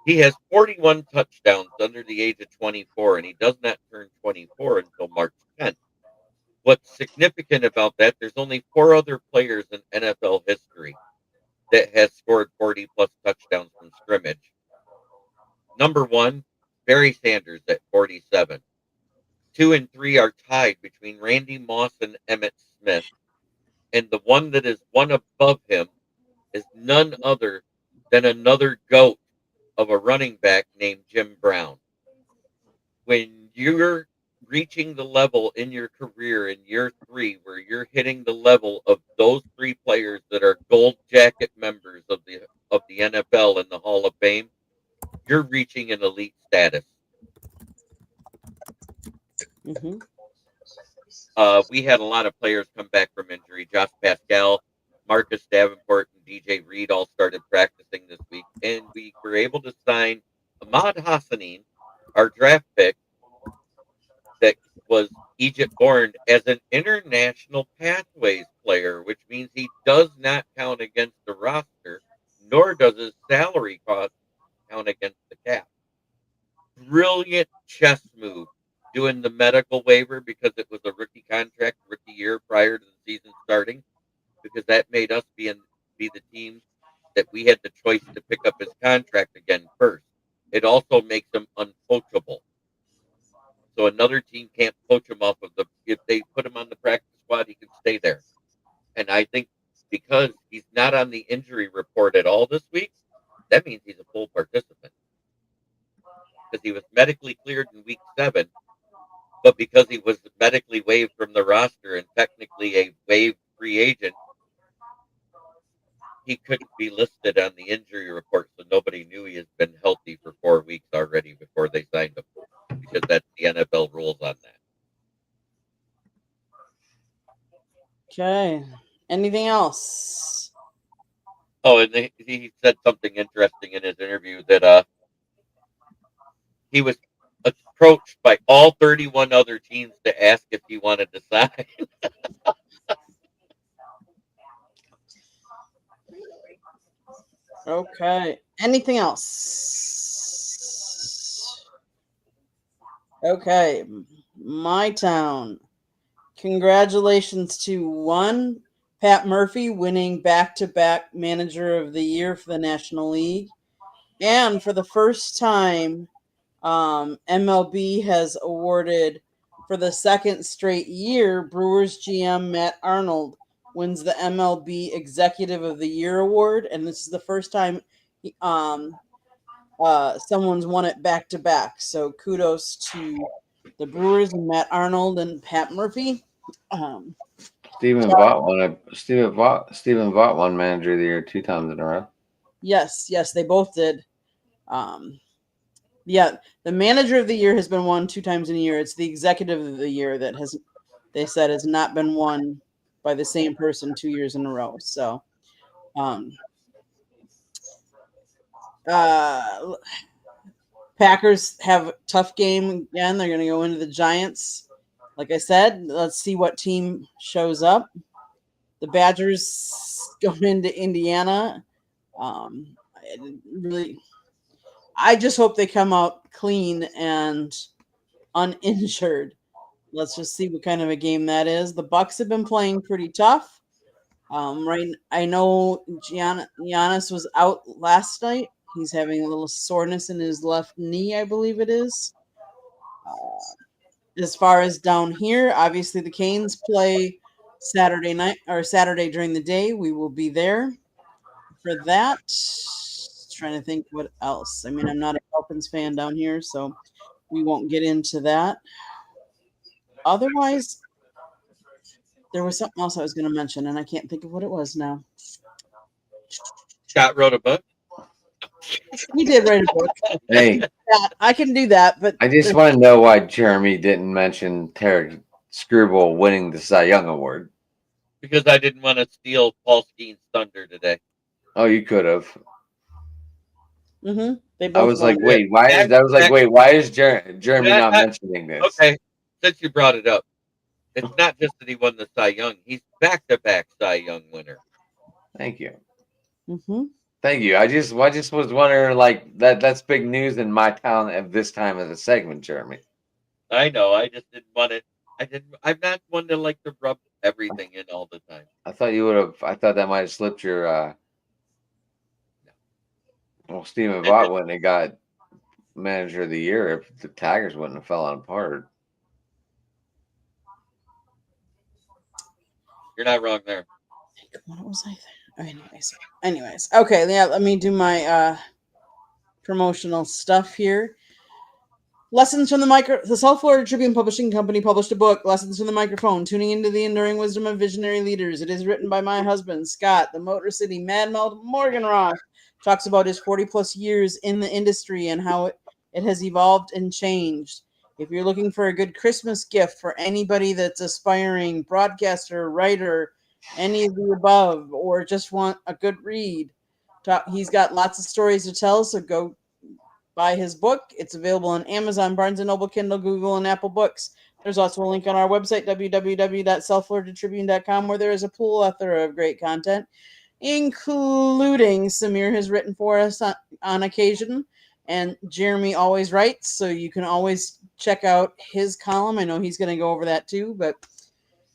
he has 41 touchdowns under the age of 24, and he does not turn 24 until March 10th. What's significant about that, there's only 4 other players in NFL history that has scored 40-plus touchdowns from scrimmage. Number 1, Barry Sanders at 47. 2 and 3 are tied between Randy Moss and Emmitt Smith. And the one that is one above him is none other than another GOAT of a running back named Jim Brown. When you're reaching the level in your career in year 3 where you're hitting the level of those 3 players that are gold jacket members of the NFL and the Hall of Fame, you're reaching an elite status. Mm-hmm. We had a lot of players come back from injury. Josh Pascal, Marcus Davenport, and DJ Reed all started practicing this week, and we were able to sign Ahmad Hassanin, our draft pick, that was Egypt born, as an international pathways player, which means he does not count against the roster, nor does his salary cost count against the cap. Brilliant chess move doing the medical waiver because it was a rookie contract, rookie year prior to the season starting, because that made us be the team that we had the choice to pick up his contract again first. It also makes him unpoachable. So another team can't poach him off of if they put him on the practice squad, he can stay there. And I think because he's not on the injury report at all this week, that means he's a full participant. Because he was medically cleared in week 7, but because he was medically waived from the roster and technically a waived free agent, he couldn't be listed on the injury report, so nobody knew he has been healthy for 4 weeks already before they signed him, because that's the NFL rules on that. Okay. Anything else? Oh, and he said something interesting in his interview that he was approached by all 31 other teams to ask if he wanted to sign. Okay. Anything else? Okay. My town. Congratulations to one, Pat Murphy winning back-to-back Manager of the Year for the National League. And for the first time, MLB has awarded for the second straight year, Brewers GM Matt Arnold wins the MLB Executive of the Year award, and this is the first time someone's won it back to back. So kudos to the Brewers and Matt Arnold and Pat Murphy. Stephen Vaught won Manager of the Year 2 times in a row. Yes, they both did. Yeah, the Manager of the Year has been won 2 times in a year. It's the Executive of the Year that has not been won by the same person 2 years in a row. So, Packers have a tough game again. They're going to go into the Giants. Like I said, let's see what team shows up. The Badgers going into Indiana. I just hope they come out clean and uninjured. Let's just see what kind of a game that is. The Bucks have been playing pretty tough. Right, I know Giannis was out last night. He's having a little soreness in his left knee, I believe it is. As far as down here, obviously the Canes play Saturday night or Saturday during the day. We will be there for that. Trying to think what else. I mean, I'm not a Dolphins fan down here, so we won't get into that. Otherwise, there was something else I was going to mention, and I can't think of what it was now. Scott wrote a book. He did write a book. Hey, I can do that, but I just want to know why Jeremy didn't mention Tarek Skubal winning the Cy Young Award. Because I didn't want to steal Paul Skeen's thunder today. Oh, you could have. they I both was like, won. wait, why is Jeremy not mentioning this? Okay, since you brought it up, it's not just that he won the Cy Young; he's back-to-back Cy Young winner. Thank you. Mm-hmm. Thank you. I just was wondering, like, that's big news in my town at this time of the segment, Jeremy. I know. I just didn't want it. I'm not one to like to rub everything in all the time. I thought you would have. I thought that might have slipped your. Well, Stephen Vaught wouldn't have got Manager of the Year if the Tigers wouldn't have fell apart. You're not wrong there. What was I thinking? Anyways. Okay, yeah, let me do my promotional stuff here. Lessons from the South Florida Tribune Publishing Company published a book, Lessons from the Microphone, Tuning into the Enduring Wisdom of Visionary Leaders. It is written by my husband, Scott, the Motor City Mad Mel Morganroth. Talks about his 40-plus years in the industry and how it has evolved and changed. If you're looking for a good Christmas gift for anybody that's aspiring broadcaster, writer, any of the above, or just want a good read, he's got lots of stories to tell, so go buy his book. It's available on Amazon, Barnes & Noble, Kindle, Google, and Apple Books. There's also a link on our website, www.southfloridatribune.com, where there is a plethora of great content, including Samir has written for us on occasion, and Jeremy always writes, so you can always check out his column. I know he's going to go over that too, but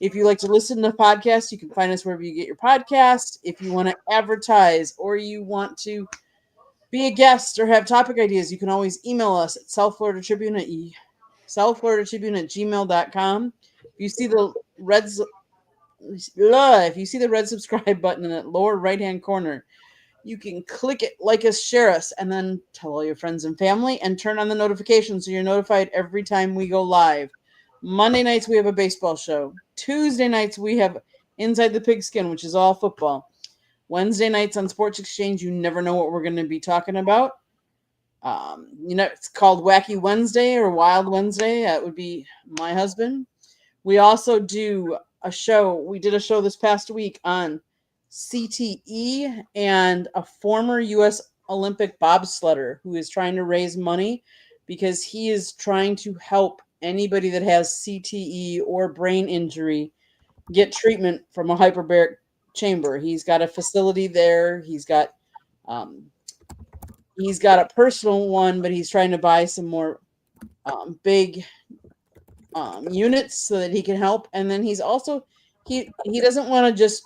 if you like to listen to podcasts, you can find us wherever you get your podcasts. If you want to advertise or you want to be a guest or have topic ideas, you can always email us at southfloridatribune@gmail.com. If you see the red subscribe button in that lower right-hand corner, you can click it, like us, share us, and then tell all your friends and family and turn on the notifications so you're notified every time we go live. Monday nights, we have a baseball show. Tuesday nights, we have Inside the Pigskin, which is all football. Wednesday nights on Sports Exchange, you never know what we're going to be talking about. It's called Wacky Wednesday or Wild Wednesday. That would be my husband. We also do a show. We did a show this past week on CTE and a former U.S. Olympic bobsledder who is trying to raise money because he is trying to help anybody that has CTE or brain injury get treatment from a hyperbaric chamber. He's got a facility there. He's got a personal one, but he's trying to buy some more big units so that he can help. And then he's also he doesn't want to just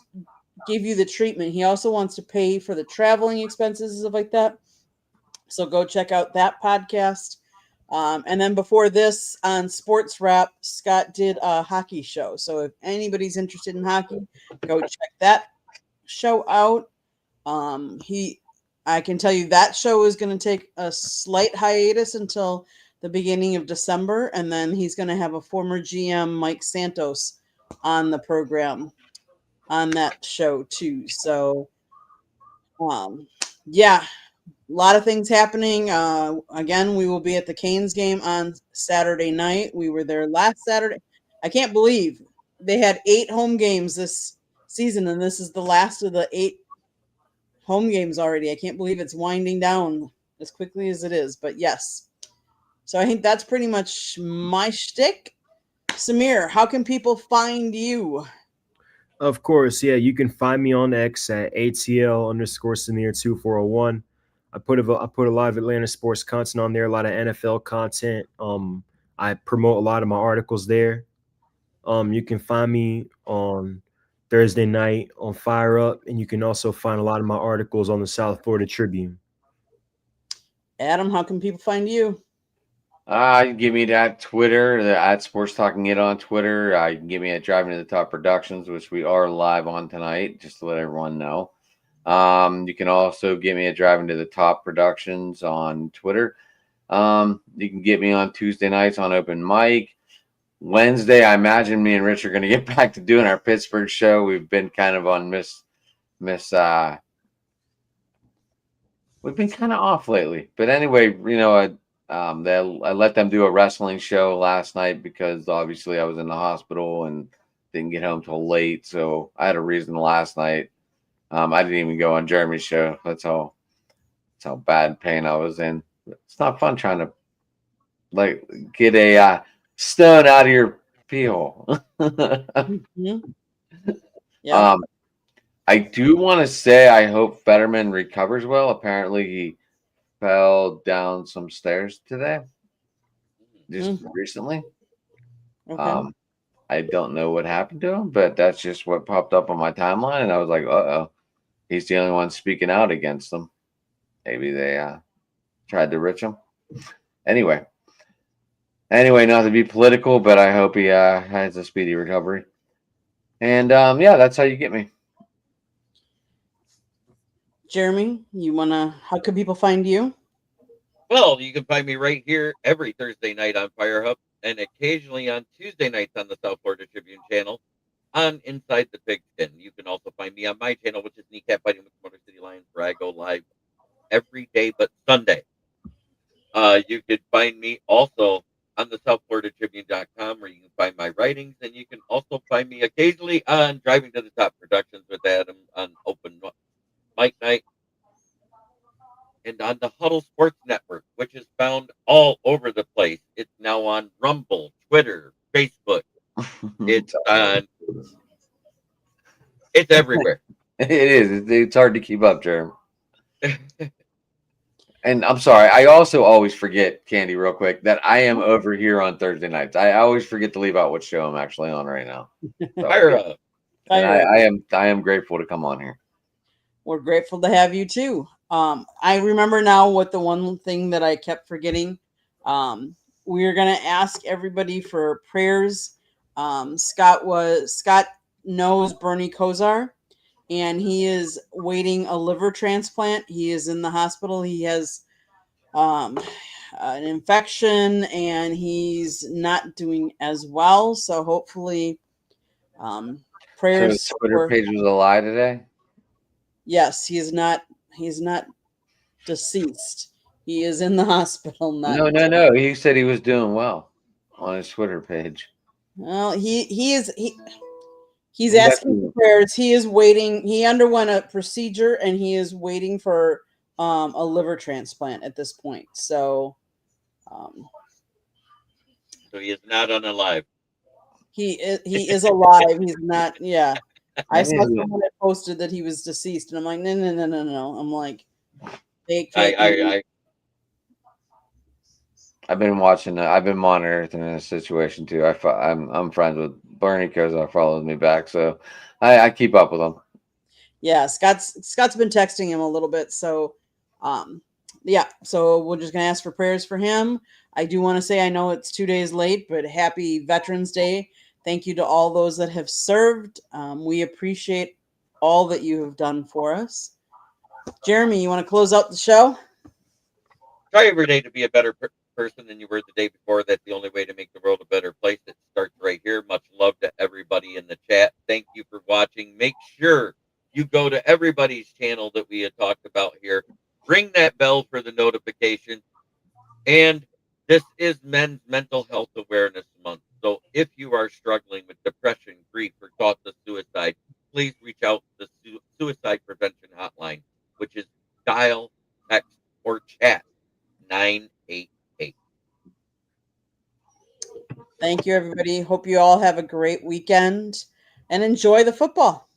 give you the treatment. He also wants to pay for the traveling expenses and stuff like that. So go check out that podcast. And then before this on Sports Wrap, Scott did a hockey show. So if anybody's interested in hockey, go check that show out. I can tell you that show is going to take a slight hiatus until the beginning of December. And then he's going to have a former GM, Mike Santos, on the program on that show too. So, yeah. A lot of things happening. Again, we will be at the Canes game on Saturday night. We were there last Saturday. I can't believe they had 8 home games this season, and this is the last of the 8 home games already. I can't believe it's winding down. as quickly as it is. But yes, so I think that's pretty much my shtick. Samir, how can people find you? Of course, yeah, you can find me on X at ATL_Samir2401. I put a lot of Atlanta sports content on there, a lot of NFL content. I promote a lot of my articles there. You can find me on Thursday night on Fire Up, and you can also find a lot of my articles on the South Florida Tribune. Adam, how can people find you? Give me that Twitter, the at Sports Talking It on Twitter. You can give me at Driving to the Top Productions, which we are live on tonight, just to let everyone know. You can also get me at Driving to the Top Productions on Twitter. You can get me on Tuesday nights on Open Mic. Wednesday, I imagine me and Rich are going to get back to doing our Pittsburgh show. We've been kind of on we've been kind of off lately. But anyway, I let them do a wrestling show last night because obviously I was in the hospital and didn't get home till late. So I had a reason last night. I didn't even go on Jeremy's show. That's how bad pain I was in. It's not fun trying to get a stone out of your pee hole. Mm-hmm. Yeah. I do want to say I hope Fetterman recovers well. Apparently he fell down some stairs today, just recently. Okay. I don't know what happened to him, but that's just what popped up on my timeline, and I was like, "Uh-oh, he's the only one speaking out against them. Maybe they tried to rich him." Anyway, not to be political, but I hope he has a speedy recovery. And yeah, that's how you get me. Jeremy, how can people find you? Well, you can find me right here every Thursday night on Fire Hub and occasionally on Tuesday nights on the South Florida Tribune channel on Inside the Pigskin. You can also find me on my channel, which is Kneecap Fighting with Motor City Lions, where I go live every day but Sunday. You can find me also on the SouthFloridaTribune.com, where you can find my writings, and you can also find me occasionally on Driving to the Top Productions with Adam on Open Mic Night, and on the Huddle Sports Network, which is found all over the place. It's now on Rumble, Twitter, Facebook. It's it's everywhere. It is. It's hard to keep up, Jeremy. And I'm sorry, I also always forget, Candy, real quick, that I am over here on Thursday nights. I always forget to leave out what show I'm actually on right now. So, I am grateful to come on here. We're grateful to have you too. I remember now what the one thing that I kept forgetting. We're gonna ask everybody for prayers. Scott knows Bernie Kosar, and he is waiting a liver transplant. He is in the hospital. He has an infection, and he's not doing as well. So hopefully, prayers. So his Twitter page was a lie today? Yes, he's not deceased. He is in the hospital. No. He said he was doing well on his Twitter page. Well, he's asking for prayers. He is waiting. He underwent a procedure, and he is waiting for a liver transplant at this point. So he is not unalive. He is alive. He's not. Yeah, I saw someone that posted that he was deceased, and I'm like, no. I'm like, I've been watching. I've been monitoring this situation too. I'm friends with Bernie Kosar, follows me back, so I keep up with him. Yeah, Scott's been texting him a little bit, so yeah. So we're just gonna ask for prayers for him. I do want to say, I know it's 2 days late, but happy Veterans Day. Thank you to all those that have served. We appreciate all that you have done for us. Jeremy, you want to close out the show? Try every day to be a better person than you were the day before. That's the only way to make the world a better place. It starts right here. Much love to everybody in the chat. Thank you for watching. Make sure you go to everybody's channel that we had talked about here. Ring that bell for the notification. And this is Men's Mental Health Awareness Month. So if you are struggling with depression, grief, or thoughts of suicide, please reach out to the Suicide Prevention Hotline, which is dial, text, or chat Thank you, everybody. Hope you all have a great weekend and enjoy the football.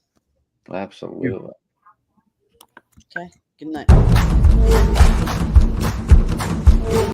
Absolutely. Okay. Good night.